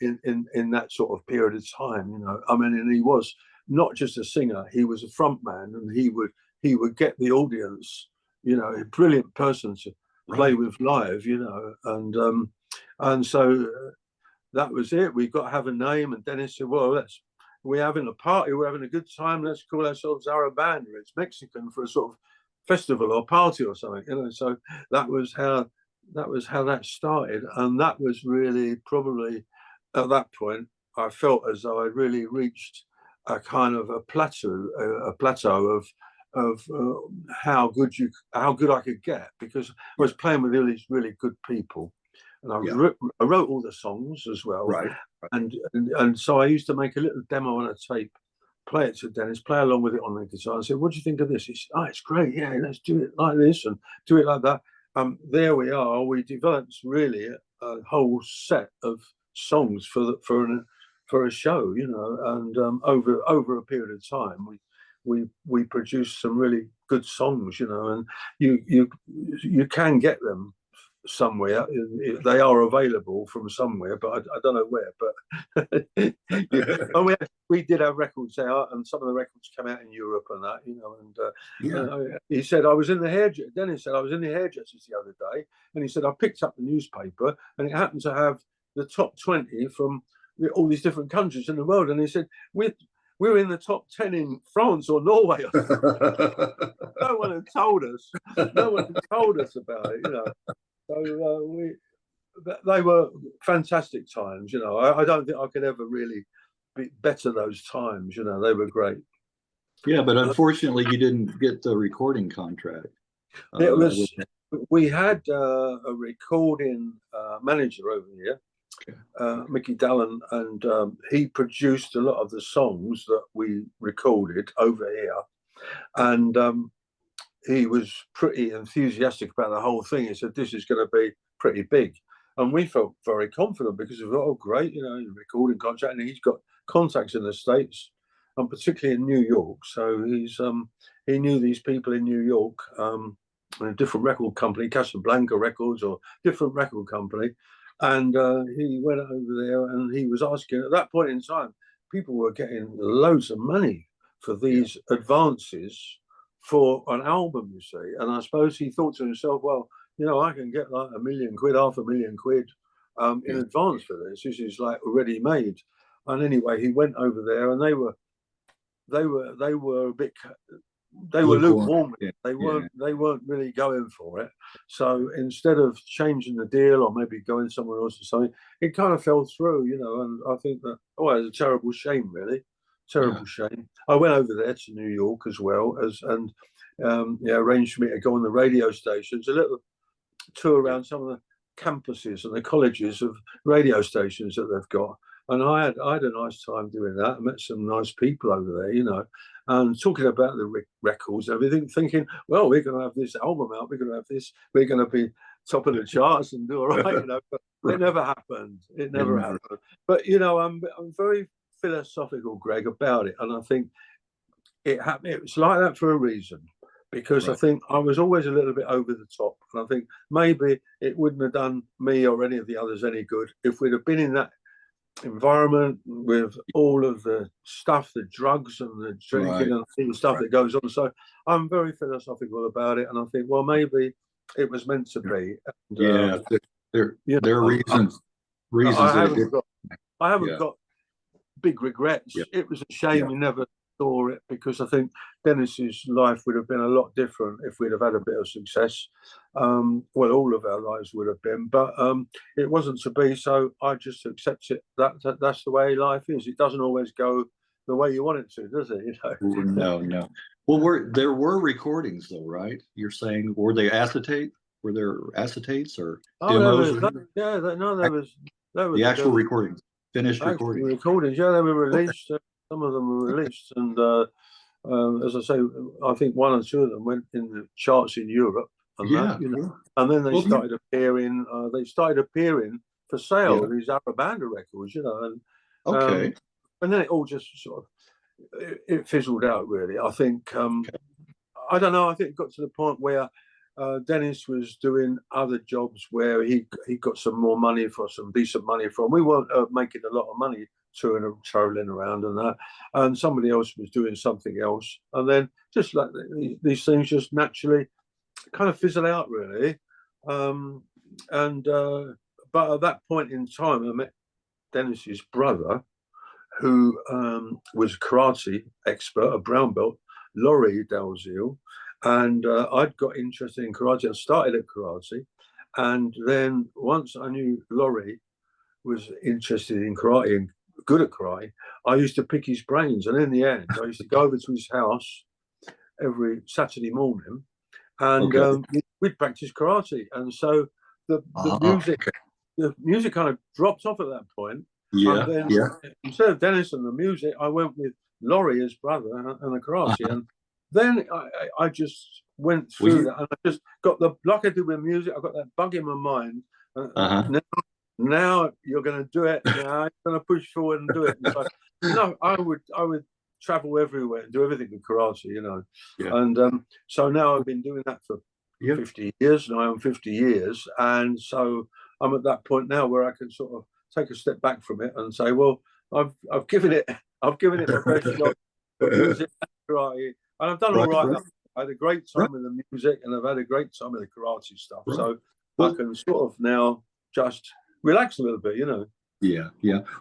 in that sort of period of time, you know. I mean, and he was not just a singer; he was a front man, and he would get the audience, you know, a brilliant person to play with live, you know. And so that was it. We got to have a name, and Denis said, "Well, we're having a party, we're having a good time. Let's call ourselves Zarabanda. It's Mexican for a sort of festival or party or something, you know." So that was how that started, and that was really probably at that point I felt as though I'd really reached a kind of a plateau of how good I could get, because I was playing with all these really good people, and I wrote all the songs as well, and so I used to make a little demo on a tape, play it to Denis, play along with it on the guitar, and say, "What do you think of this?" He said, "Oh, it's great. Yeah, let's do it like this and do it like that." There we are. We developed really a whole set of songs for a show, you know. And over a period of time, we produced some really good songs, you know. And you can get them somewhere. They are available from somewhere, but I don't know where. But and we did our records out, and some of the records come out in Europe and that, you know. And he said, Denis said, "I was in the hairdressers the other day," and he said, "I picked up the newspaper, and it happened to have the top 20 from all these different countries in the world." And he said, we're in the top 10 in France or Norway or something. No one had told us. No one had told us about it, you know. So they were fantastic times, you know. I don't think I could ever really better those times, you know. They were great. Yeah, but unfortunately, you didn't get the recording contract. It was we had a recording manager over here, Mickey Dallin, and he produced a lot of the songs that we recorded over here. And he was pretty enthusiastic about the whole thing. He said, this is going to be pretty big. And we felt very confident because we thought, oh, great, recording contract. And he's got contacts in the States, and particularly in New York. So he knew these people in New York, a different record company, Casablanca Records, or different record company. And he went over there and he was asking, at that point in time, people were getting loads of money for these advances for an album, you see. And I suppose he thought to himself, well, I can get like £1 million, £500,000 in advance for this. This is like already made. And anyway, he went over there, and they were a bit, they were lukewarm. Yeah. They weren't really going for it. So instead of changing the deal or maybe going somewhere else or something, it kind of fell through, And I think that it was a terrible shame, really. Terrible shame. I went over there to New York as well and arranged for me to go on the radio stations, a little tour around some of the campuses and the colleges of radio stations that they've got. And I had a nice time doing that. I met some nice people over there, and talking about the records and everything, thinking, well, we're going to have this album out, we're going to have this, we're going to be top of the charts and do all right, But it never happened. It never happened. But I'm very philosophical, Greg, about it, and I think it happened. It was like that for a reason, because I think I was always a little bit over the top, and I think maybe it wouldn't have done me or any of the others any good if we'd have been in that environment with all of the stuff, the drugs and the drinking and all the stuff that goes on. So I'm very philosophical about it, and I think, well, maybe it was meant to be. And, there are reasons. I haven't got big regrets. It was a shame we never saw it, because I think Denis's life would have been a lot different if we'd have had a bit of success. Well, all of our lives would have been, but it wasn't to be. So I just accept it. That's the way life is. It doesn't always go the way you want it to, does it? No. Well, there were recordings, though, right? You're saying, were they acetate? Were there acetates or demos? There was the actual recordings. Finished recordings. Yeah, they were released. Some of them were released, and as I say, I think one or two of them went in the charts in Europe. And and then they started appearing. They started appearing for sale. These Zarabanda records, and and then it all just sort of it fizzled out. Really, I think. I don't know. I think it got to the point where Denis was doing other jobs where he got some more money some decent money from. We weren't making a lot of money traveling around and that, and somebody else was doing something else, and then just like these things just naturally kind of fizzle out, really. But at that point in time, I met Denis's brother, who was a karate expert, a brown belt, Laurie Dalziel. And I'd got interested in karate. I started at karate. And then once I knew Laurie was interested in karate and good at karate, I used to pick his brains. And in the end, I used to go over to his house every Saturday morning, and we'd practice karate. And so the music kind of dropped off at that point. And then instead of Denis and the music, I went with Laurie, his brother, and the karate. And then I just went through that, and I just got like I did with music, I got that bug in my mind. Now you're going to do it. Now you're going to push forward and do it. And so, I would travel everywhere and do everything with karate, And so now I've been doing that for 50 years. Now I'm 50 years, and so I'm at that point now where I can sort of take a step back from it and say, well, I've given it my best shot for music and karate. And I've done all right. I had a great time with the music, and I've had a great time with the karate stuff. So I can sort of now just relax a little bit, Yeah.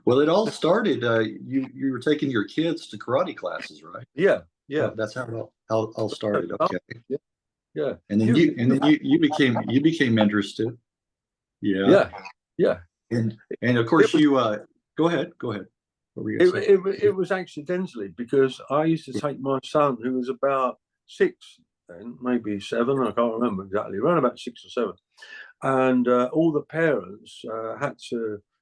Well, it all started. You were taking your kids to karate classes, right? Yeah. That's how it all started. Okay. Yeah. And then you became interested. Yeah. And of course go ahead. It was accidentally, because I used to take my son, who was about 6, then, maybe 7, I can't remember exactly, around about 6 or 7. And all the parents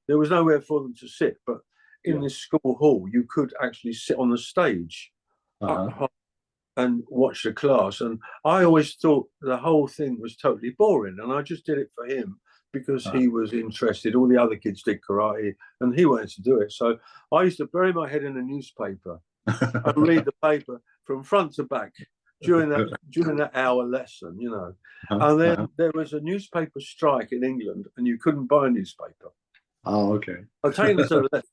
there was nowhere for them to sit, but in this school hall, you could actually sit on the stage up high and watch the class. And I always thought the whole thing was totally boring. And I just did it for him because he was interested. All the other kids did karate and he wanted to do it. So I used to bury my head in a newspaper and read the paper from front to back during that hour lesson, you know. And then there was a newspaper strike in England and you couldn't buy a newspaper. Oh, okay. I'll tell you this over there.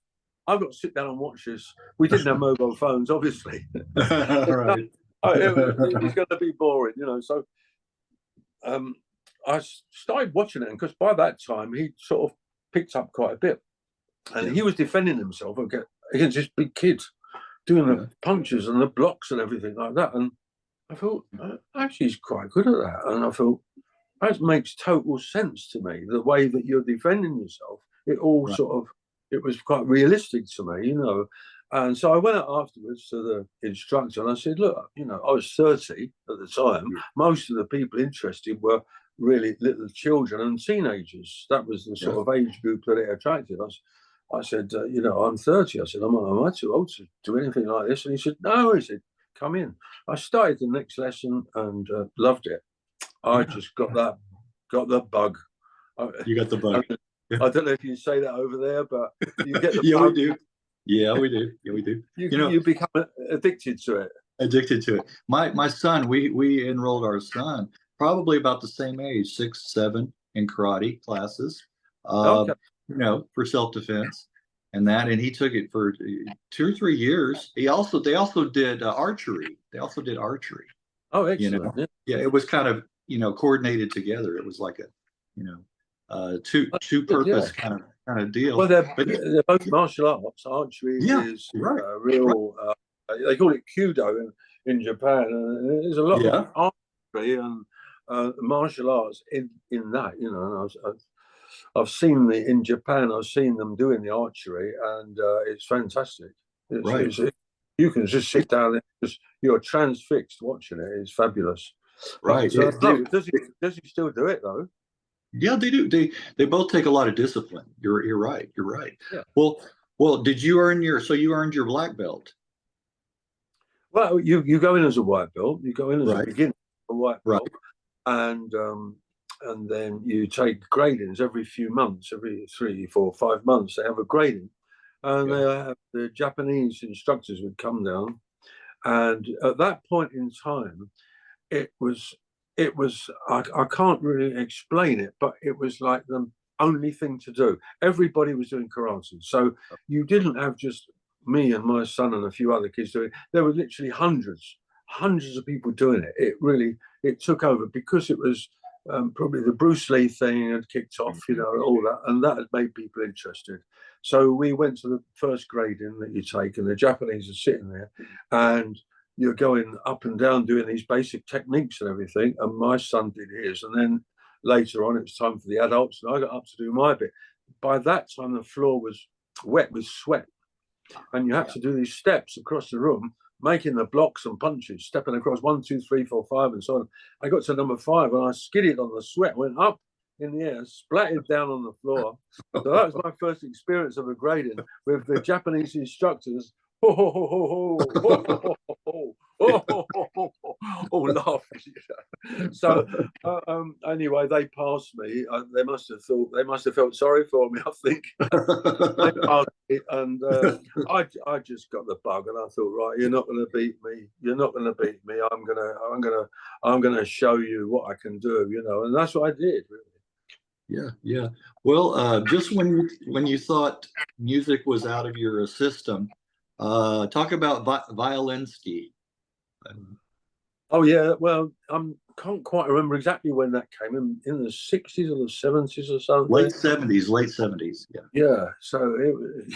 I've got to sit down and watch this. We didn't have mobile phones, obviously. Right. It was going to be boring, you know. So I started watching it, and because by that time he sort of picked up quite a bit, and he was defending himself against this big kid, doing the punches and the blocks and everything like that. And I thought, actually, he's quite good at that. And I thought, that makes total sense to me. The way that you're defending yourself, it all it was quite realistic to me, you know. And so I went out afterwards to the instructor and I said, look, you know, I was 30 at the time. Most of the people interested were really little children and teenagers. That was the sort of age group that it attracted. I said, you know, I'm 30. I said, am I too old to do anything like this? And he said, no. He said, come in. I started the next lesson and loved it. I just got the bug. You got the bug. I don't know if you say that over there, but you get the yeah, bug. we do. Yeah, we do. Yeah, we do. You become addicted to it. Addicted to it. My son, we enrolled our son probably about the same age, 6, 7, in karate classes. You know, for self-defense and that, and he took it for 2 or 3 years. They also did archery. They also did archery. Oh, excellent. You know? Yeah, it was kind of, you know, coordinated together. It was like a, you know, two purpose kind of deal. Well, they're both martial arts. Archery is real. They call it kudo in Japan, and there's a lot of archery and martial arts in that. You know, and I've seen in Japan. I've seen them doing the archery, and it's fantastic. You can just sit down there, just you're transfixed watching it. It's fabulous. Right. But, does he still do it though? Yeah, they do. They both take a lot of discipline. You're right. You're right. Yeah. Well, did you earn you earned your black belt? Well, you go in as a white belt. You go in as a beginner, a white belt, and then you take gradings every few months, every 3, 4, 5 months. They have a grading, and the Japanese instructors would come down, and at that point in time, it was I can't really explain it, but it was like the only thing to do. Everybody was doing karate, so you didn't have just me and my son and a few other kids doing it. There were literally hundreds of people doing it. It took over because it was probably the Bruce Lee thing had kicked off, you know, all that, and that had made people interested. So we went to the first grading that you take, and the Japanese are sitting there, and you're going up and down doing these basic techniques and everything. And my son did his. And then later on, it was time for the adults. And I got up to do my bit. By that time, the floor was wet with sweat. And you had to do these steps across the room, making the blocks and punches, stepping across 1, 2, 3, 4, 5, and so on. I got to number 5 and I skidded on the sweat, went up in the air, splattered down on the floor. So that was my first experience of a grading with the Japanese instructors. Laughing. So anyway, they passed me. They must have felt sorry for me, I think. They passed me, and I just got the bug, and I thought, right, you're not going to beat me. You're not going to beat me. I'm gonna show you what I can do, you know, and that's what I did, really. Yeah. Well, just when you thought music was out of your system, talk about Violinsky. Oh yeah, well, I can't quite remember exactly when that came in the 60s or the 70s or something. Late 70s. Yeah. So it was,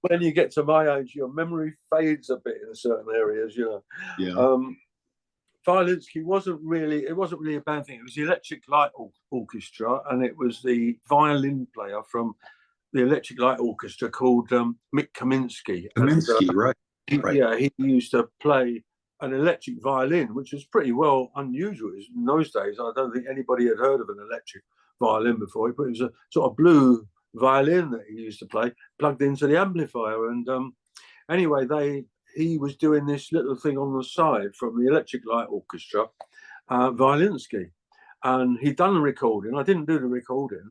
when you get to my age, your memory fades a bit in certain areas, you know. Yeah. Violinsky wasn't really a bad thing. It was the Electric Light Orchestra, and it was the violin player from the Electric Light Orchestra called Mick Kaminsky. Kaminsky, right. Yeah, he used to play an electric violin, which was pretty well unusual in those days. I don't think anybody had heard of an electric violin before, but it was a sort of blue violin that he used to play, plugged into the amplifier. And anyway, he was doing this little thing on the side from the Electric Light Orchestra, Violinsky. And he'd done the recording. I didn't do the recording,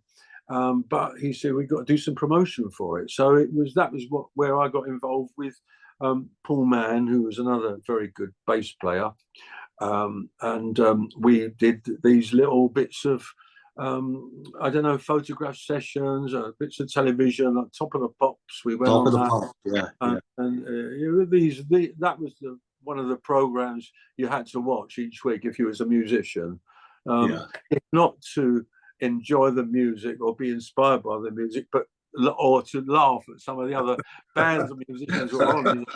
but he said, we've got to do some promotion for it. So that was where I got involved with Paul Mann, who was another very good bass player. And we did these little bits of, I don't know, photograph sessions, bits of television, like Top of the Pops. We went Top on of the that. Pop, yeah. And that was one of the programs you had to watch each week if you was a musician. If not to enjoy the music or be inspired by the music, or to laugh at some of the other bands and musicians who were on.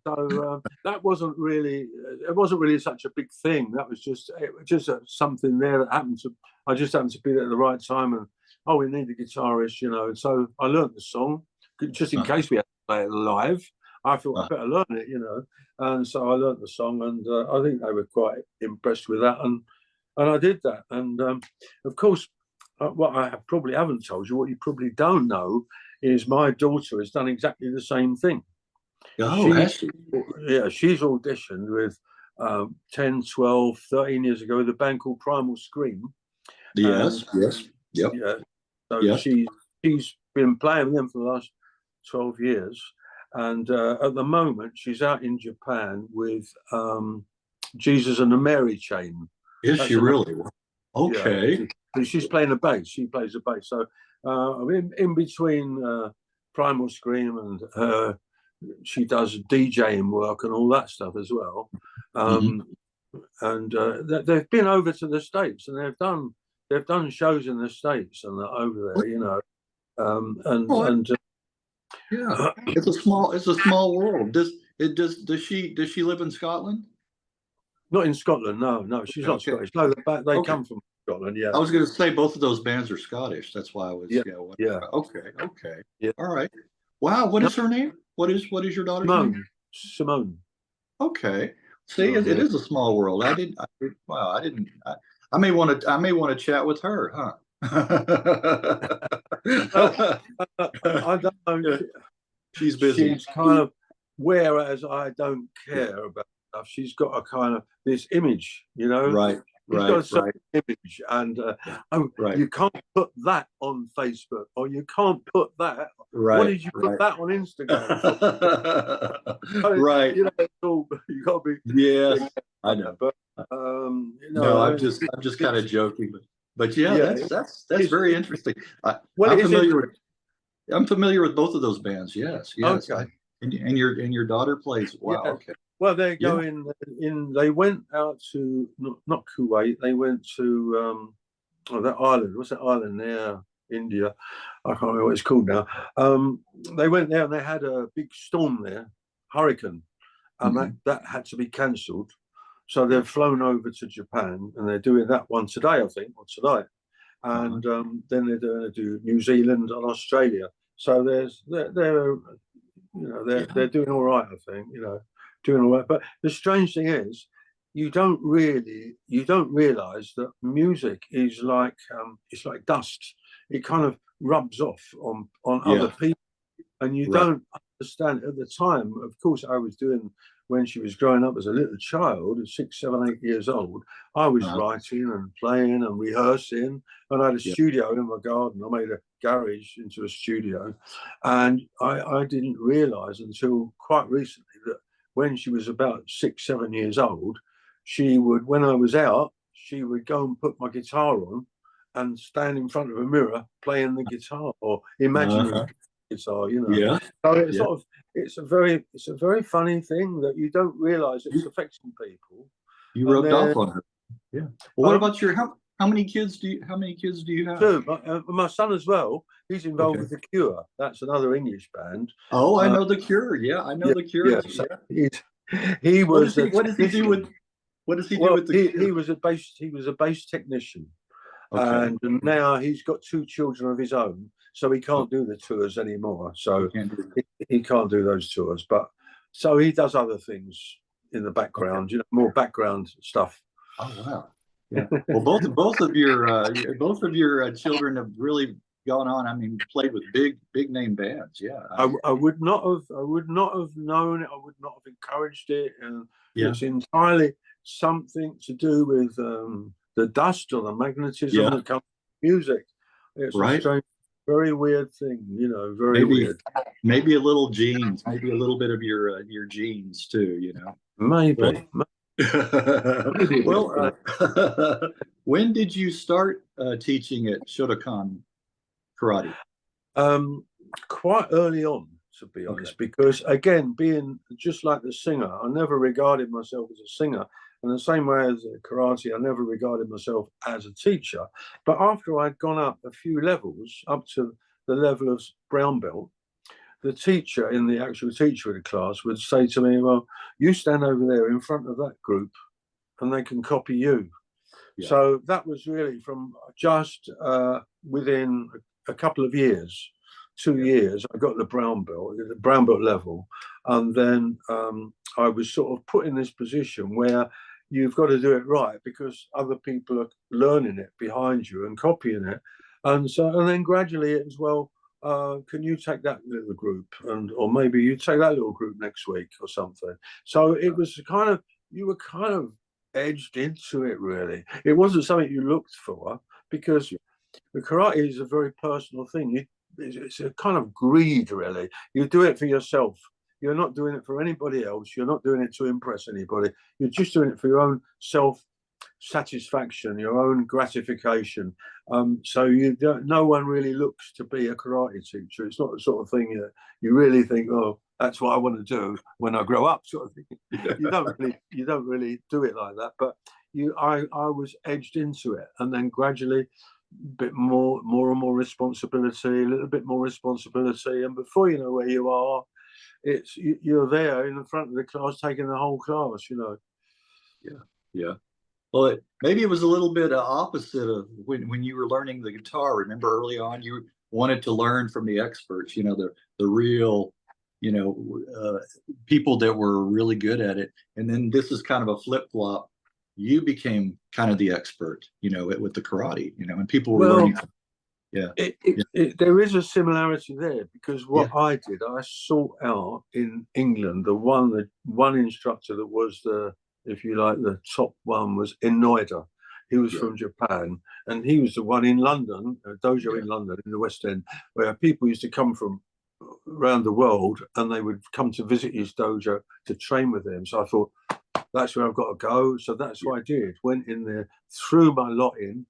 So that wasn't really such a big thing. That was just something there that happened to. I just happened to be there at the right time, and we need a guitarist, So I learned the song just in case we had to play it live. I thought I better learn it, and so I learned the song, and I think they were quite impressed with that, and I did that, and of course. What I probably haven't told you, what you probably don't know, is my daughter has done exactly the same thing. Yeah, she's auditioned with 10, 12, 13 years ago with a band called Primal Scream. Yes. Yep. Yeah. So she's been playing with them for the last 12 years. And at the moment, she's out in Japan with Jesus and the Mary Chain. Is she really? Okay. Yeah. She's playing the bass. She plays the bass. So in between Primal Scream and her, she does DJing work and all that stuff as well. And they've been over to the States, and they've done shows in the States and over there, yeah, it's a small world. Does she live in Scotland? Not in Scotland, no. She's not Scottish. No, they come from Scotland. Yeah, I was going to say both of those bands are Scottish. That's why I was. Yeah. Okay. Yeah. All right. Wow. What is her name? What is your daughter's name? Simone. Okay. See, it is a small world. I may want to chat with her, huh? I don't know. She's busy. She's kind of, whereas I don't care about stuff, she's got a kind of this image, Right. She's got a certain image, and you can't put that on Facebook, or you can't put that. Right. What did you put that on Instagram? Right. You got to be. Yes, I know. But no, I'm just kind of joking, but that's very interesting. I'm familiar with both of those bands. Yes. Okay. And your daughter plays. Wow. Yeah. Okay. Well, they're going in. They went out to not Kuwait. They went to that island. What's that island there? India. I can't remember what it's called now. They went there and they had a big storm there, hurricane, and that had to be cancelled. So they've flown over to Japan, and they're doing that one today, I think, or tonight. And then they're going to do New Zealand and Australia. So they're doing all right, I think. Doing all right. But the strange thing is, you don't realize that music is like it's like dust. It kind of rubs off on other people, and you don't understand. At the time, of course, I was doing, when she was growing up as a little child, 6, 7, 8 years old, I was writing and playing and rehearsing, and I had a studio in my garden. I made a garage into a studio, and I didn't realize until quite recently that when she was about 6, 7 years old, she would, when I was out, she would go and put my guitar on and stand in front of a mirror playing the guitar or imagining the guitar, Yeah. So it's a very funny thing that you don't realize it's affecting people. You rubbed off on her. Yeah. Well, what about how many kids do you have? 2. My son as well. He's involved with The Cure. That's another English band. Oh, I know The Cure. Yeah, I know The Cure. Yeah. So he was. What does he do with The Cure? He was a bass technician. Okay. And now he's got 2 children of his own, so he can't do the tours anymore. So he can't do those tours, but so he does other things in the background, you know, more background stuff. Oh wow. Yeah. Well, both of your children have really gone on. I mean, played with big name bands. Yeah. I would not have known it. I would not have encouraged it, and Yeah. it's entirely something to do with the dust or the magnetism Yeah. that comes from music. It's Right. a strange, very weird thing, you know, very Maybe weird. maybe a little genes, maybe a little bit of your genes too. You know. Maybe. Well, when did you start teaching at Shotokan Karate? Quite early on, to be honest, Okay. because again, being just like the singer, I never regarded myself as a singer. And the same way as karate, I never regarded myself as a teacher. But after I'd gone up a few levels, up to the level of brown belt, the teacher in the actual teacher of the class would say to me, well, you stand over there in front of that group and they can copy you. Yeah. So that was really from just within a couple of years, 2 years, I got the brown belt level. And then I was sort of put in this position where you've got to do it right because other people are learning it behind you and copying it. And then gradually it was, well, can you take that little group or maybe you take that little group next week or something. So it was kind of, you were kind of edged into it, really. It wasn't something you looked for because the karate is a very personal thing. It's a kind of greed, really. You do it for yourself. You're not doing it for anybody else. You're not doing it to impress anybody. You're just doing it for your own self satisfaction, your own gratification. So no one really looks to be a karate teacher. It's not the sort of thing that you really think, oh, that's what I want to do when I grow up, sort of thing. You don't really do it like that. But I was edged into it, and then gradually, a bit more and more responsibility, a little bit more responsibility, and before you know where you are, you're there in the front of the class taking the whole class. You know. Yeah. Yeah. Well, maybe it was a little bit opposite of when you were learning the guitar. Remember early on, you wanted to learn from the experts, you know, the real, you know, people that were really good at it. And then this is kind of a flip flop. You became kind of the expert, you know, with the karate, you know, and people were learning. Yeah. There is a similarity there because what I did, I sought out in England the one instructor that was if you like, the top one was Inoida. He was from Japan, and he was the one in London, a dojo in London, in the West End, where people used to come from around the world, and they would come to visit his dojo to train with him. So I thought, that's where I've got to go. So that's what I did. Went in there, threw my lot in,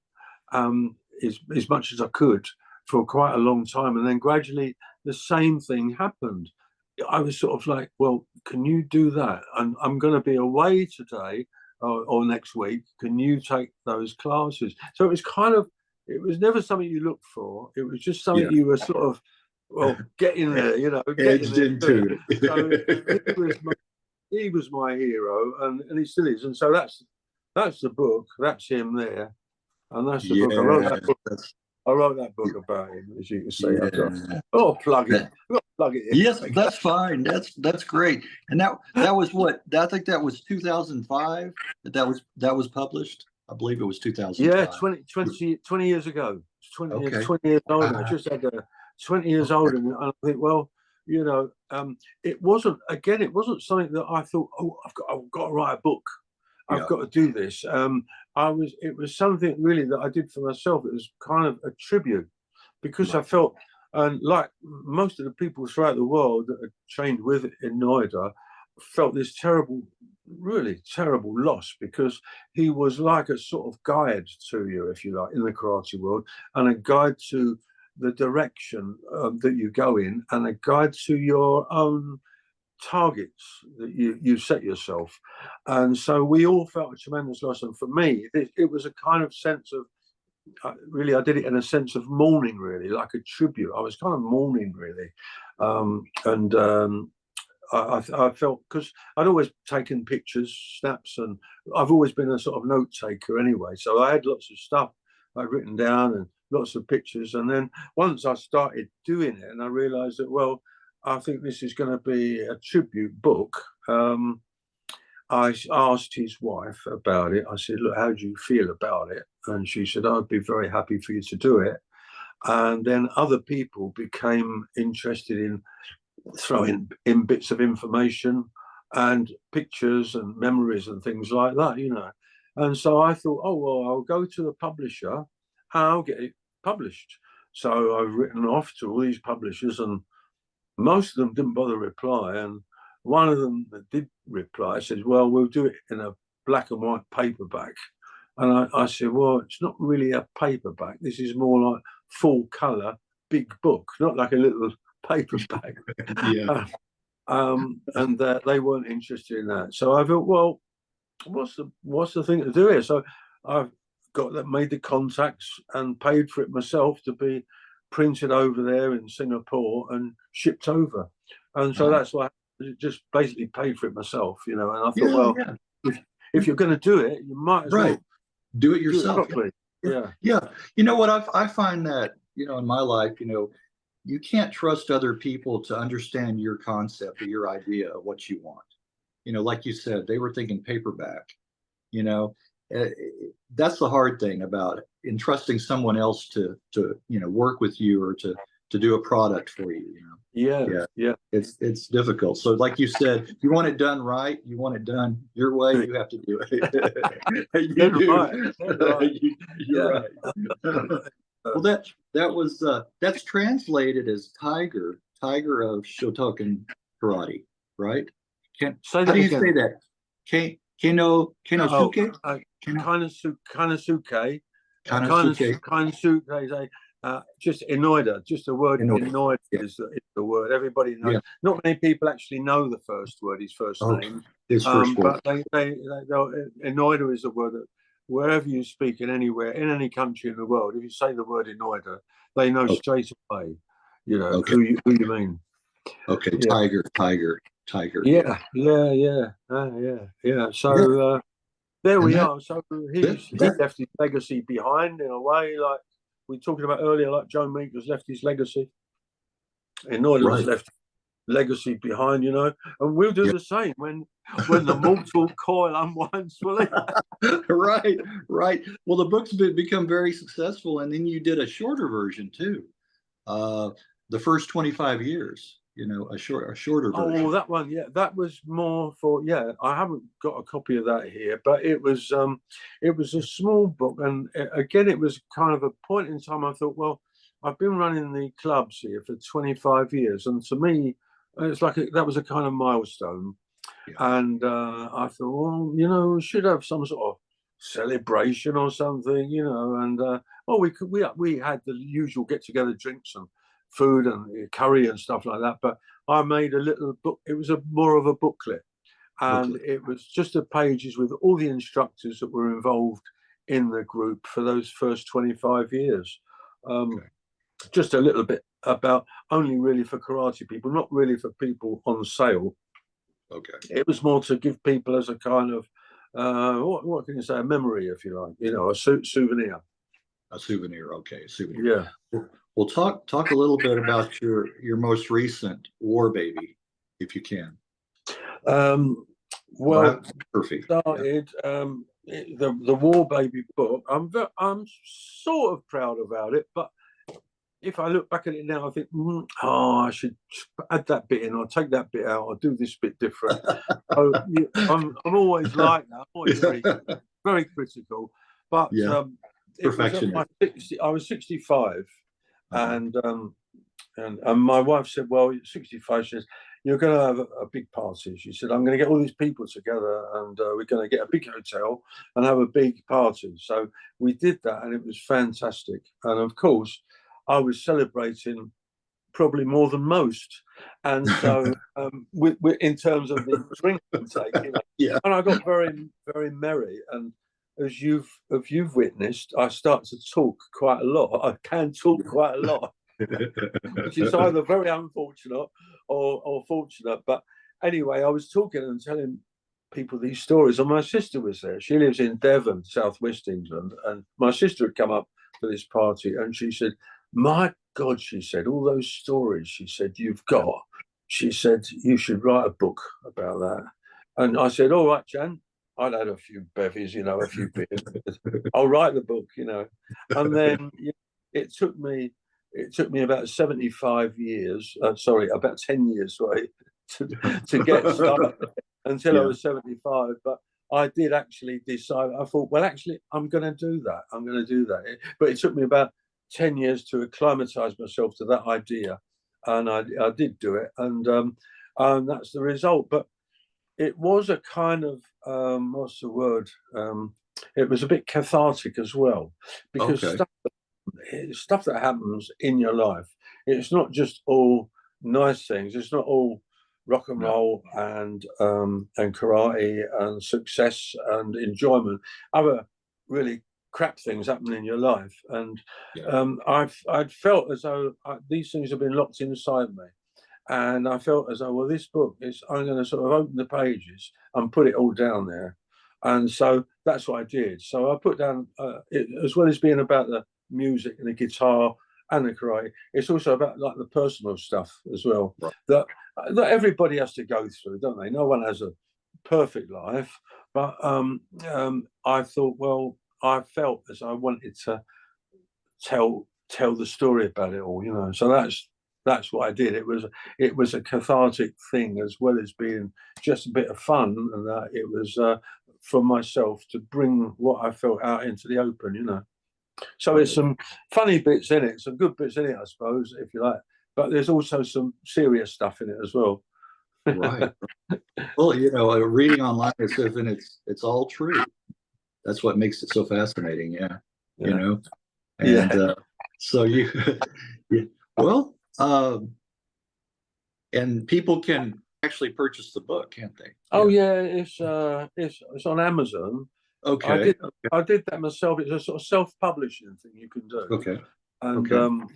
as much as I could for quite a long time, and then gradually the same thing happened. I was sort of like, well, can you do that? And I'm going to be away today or next week. Can you take those classes? So it was it was never something you looked for. It was just something you were sort of, well, get in there, you know, edged into it. So he was my hero, and he still is. And so that's the book. That's him there, and that's the book. I wrote that book. I wrote that book about him, as you can see. Oh, plug it. Plug it in. Yes, that's fine. That's great. And that was what I think that was 2005 that was published. I believe it was 2005. Yeah, 20 years ago. 20 years older. I just had 20 years older, and I think, well, you know, it wasn't something that I thought, oh, I've got to write a book. I've got to do this. It was something really that I did for myself. It was kind of a tribute because I felt, and like most of the people throughout the world that are trained with Inoida, felt this really terrible loss because he was like a sort of guide to you, if you like, in the karate world, and a guide to the direction that you go in, and a guide to your own targets that you set yourself. And so we all felt a tremendous loss, and for me it was a kind of sense of really, I did it in a sense of mourning, really, like a tribute. I was kind of mourning, really. I felt, because I'd always taken pictures, snaps, and I've always been a sort of note taker anyway, so I had lots of stuff I'd written down and lots of pictures. And then once I started doing it, and I realized that, well, I think this is going to be a tribute book. I asked his wife about it. I said, look, how do you feel about it? And she said, I'd be very happy for you to do it. And then other people became interested in throwing in bits of information and pictures and memories and things like that, you know. And so I thought, oh, well, I'll go to the publisher and I'll get it published. So I've written off to all these publishers, and most of them didn't bother reply. And one of them that did reply said, well, we'll do it in a black and white paperback. And I said, well, it's not really a paperback. This is more like full color, big book, not like a little paperback. Yeah. And they weren't interested in that. So I thought, well, what's the thing to do here? So I've made the contacts and paid for it myself to be printed over there in Singapore and shipped over. And so that's why I just basically paid for it myself, you know. And I thought, if you're going to do it, you might as well do it yourself. Do it properly. Yeah. You know what? I find that, you know, in my life, you know, you can't trust other people to understand your concept or your idea of what you want. You know, like you said, they were thinking paperback. You know, that's the hard thing about entrusting someone else to you know, work with you or to do a product for you. You know. Yeah. It's difficult. So, like you said, you want it done right. You want it done your way. You have to do it. You do. Right. You're right. Well, that's translated as tiger of Shotokan karate, right? How do you say that? Kinosuke? Kanosuke. Kanosuke. Just Inoida. Just the word Inoida is the word. Everybody knows. Yeah. Not many people actually know the first word, his first name. His first word. But Inoida is a word that wherever you speak in any country in the world, if you say the word Inoida, they know straight away, you know, who you mean. Okay, tiger. Yeah. So there we are. So he left his legacy behind in a way, like we were talking about earlier, like Joe Meek has left his legacy. Inoida has left legacy behind, you know, and we'll do the same when the mortal coil unwinds fully. Right. Well, the book's become very successful, and then you did a shorter version too. The first 25 years, you know, a shorter version. Oh, that one, that was more for I haven't got a copy of that here, but it was a small book, and again, it was kind of a point in time. I thought, well, I've been running the clubs here for 25 years, and to me, it's like that was a kind of milestone. And I thought, well, you know, we should have some sort of celebration or something, you know. And we had the usual get together, drinks and food and curry and stuff like that. But I made a little book. It was more of a booklet, and it was just the pages with all the instructors that were involved in the group for those first 25 years. Just a little bit about only really for karate people, not really for people on sale. It was more to give people as a kind of what can you say, a memory, if you like, you know, a souvenir. A souvenir, souvenir. Yeah. Well, talk a little bit about your most recent War Baby, if you can. Well, perfect. Started the War Baby book. I'm sort of proud about it, but if I look back at it now, I think, I should add that bit in, or take that bit out, or do this bit different. So, I'm always like that. I'm always very, very critical. But I was 65, and my wife said, "Well, you're 65." She says, "You're going to have a big party." She said, "I'm going to get all these people together, and we're going to get a big hotel and have a big party." So we did that, and it was fantastic. And of course, I was celebrating probably more than most, and so in terms of the drink intake, you know, and I got very, very merry. And as you've witnessed, I start to talk quite a lot. I can talk quite a lot, which is either very unfortunate or fortunate. But anyway, I was talking and telling people these stories, and my sister was there. She lives in Devon, southwest England, and my sister had come up for this party, and she said, "My God," she said, "all those stories," she said, "you've got," she said, "you should write a book about that." And I said, all right, Jan, I'd had a few bevies, you know, a few beers. I'll write the book, you know. And then it took me about 75 years, about 10 years, sorry, to get started until I was 75. But I did actually decide, I thought, well, actually, I'm going to do that. I'm going to do that. But it took me about 10 years to acclimatize myself to that idea. And I did do it. And that's the result. But it was a kind of, what's the word? It was a bit cathartic as well, because stuff that happens in your life, it's not just all nice things. It's not all rock and roll and karate and success and enjoyment. Other really crap things happen in your life, and I'd felt as though these things have been locked inside me. And I felt as though, well, this book I'm going to sort of open the pages and put it all down there. And so that's what I did. So I put down, as well as being about the music and the guitar and the karate, it's also about like the personal stuff as well, that everybody has to go through, don't they? No one has a perfect life. But I thought, well, I felt as I wanted to tell the story about it all, you know. So that's what I did. It was a cathartic thing, as well as being just a bit of fun, and that it was for myself to bring what I felt out into the open, you know. So there's some funny bits in it, some good bits in it, I suppose, if you like. But there's also some serious stuff in it as well. Right. Well, you know, reading online, it says, and it's all true. That's what makes it so fascinating. Yeah. You know, and so you, well. And people can actually purchase the book, can't they? Oh yeah, it's on Amazon. Okay. I did that myself. It's a sort of self-publishing thing you can do. Okay. And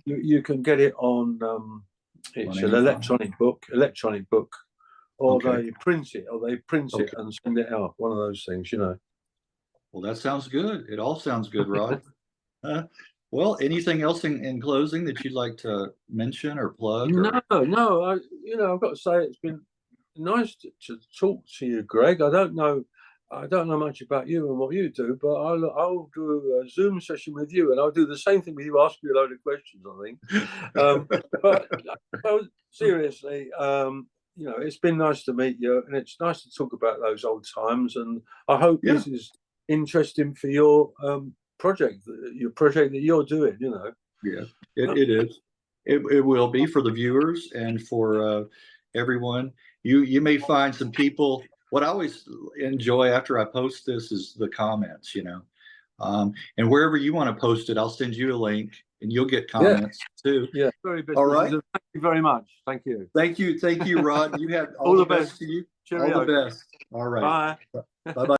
you can get it on it's an electronic book, or they print it and send it out. One of those things, you know. Well, that sounds good. It all sounds good, Rod. Well, anything else in closing that you'd like to mention or plug? No. I've got to say it's been nice to talk to you, Greg. I don't know much about you and what you do, but I'll do a Zoom session with you, and I'll do the same thing with you. Ask you a load of questions, I think. But seriously, it's been nice to meet you, and it's nice to talk about those old times. And I hope this is interesting for your project that you're doing, you know. Yeah, it is. It will be for the viewers and for everyone. You may find some people. What I always enjoy after I post this is the comments, you know. And wherever you want to post it, I'll send you a link and you'll get comments too. Yeah, very best. All right. Thank you very much. Thank you. Thank you, Rod. You have all the best to you. Cheerio. All the best. All right. Bye. Bye-bye.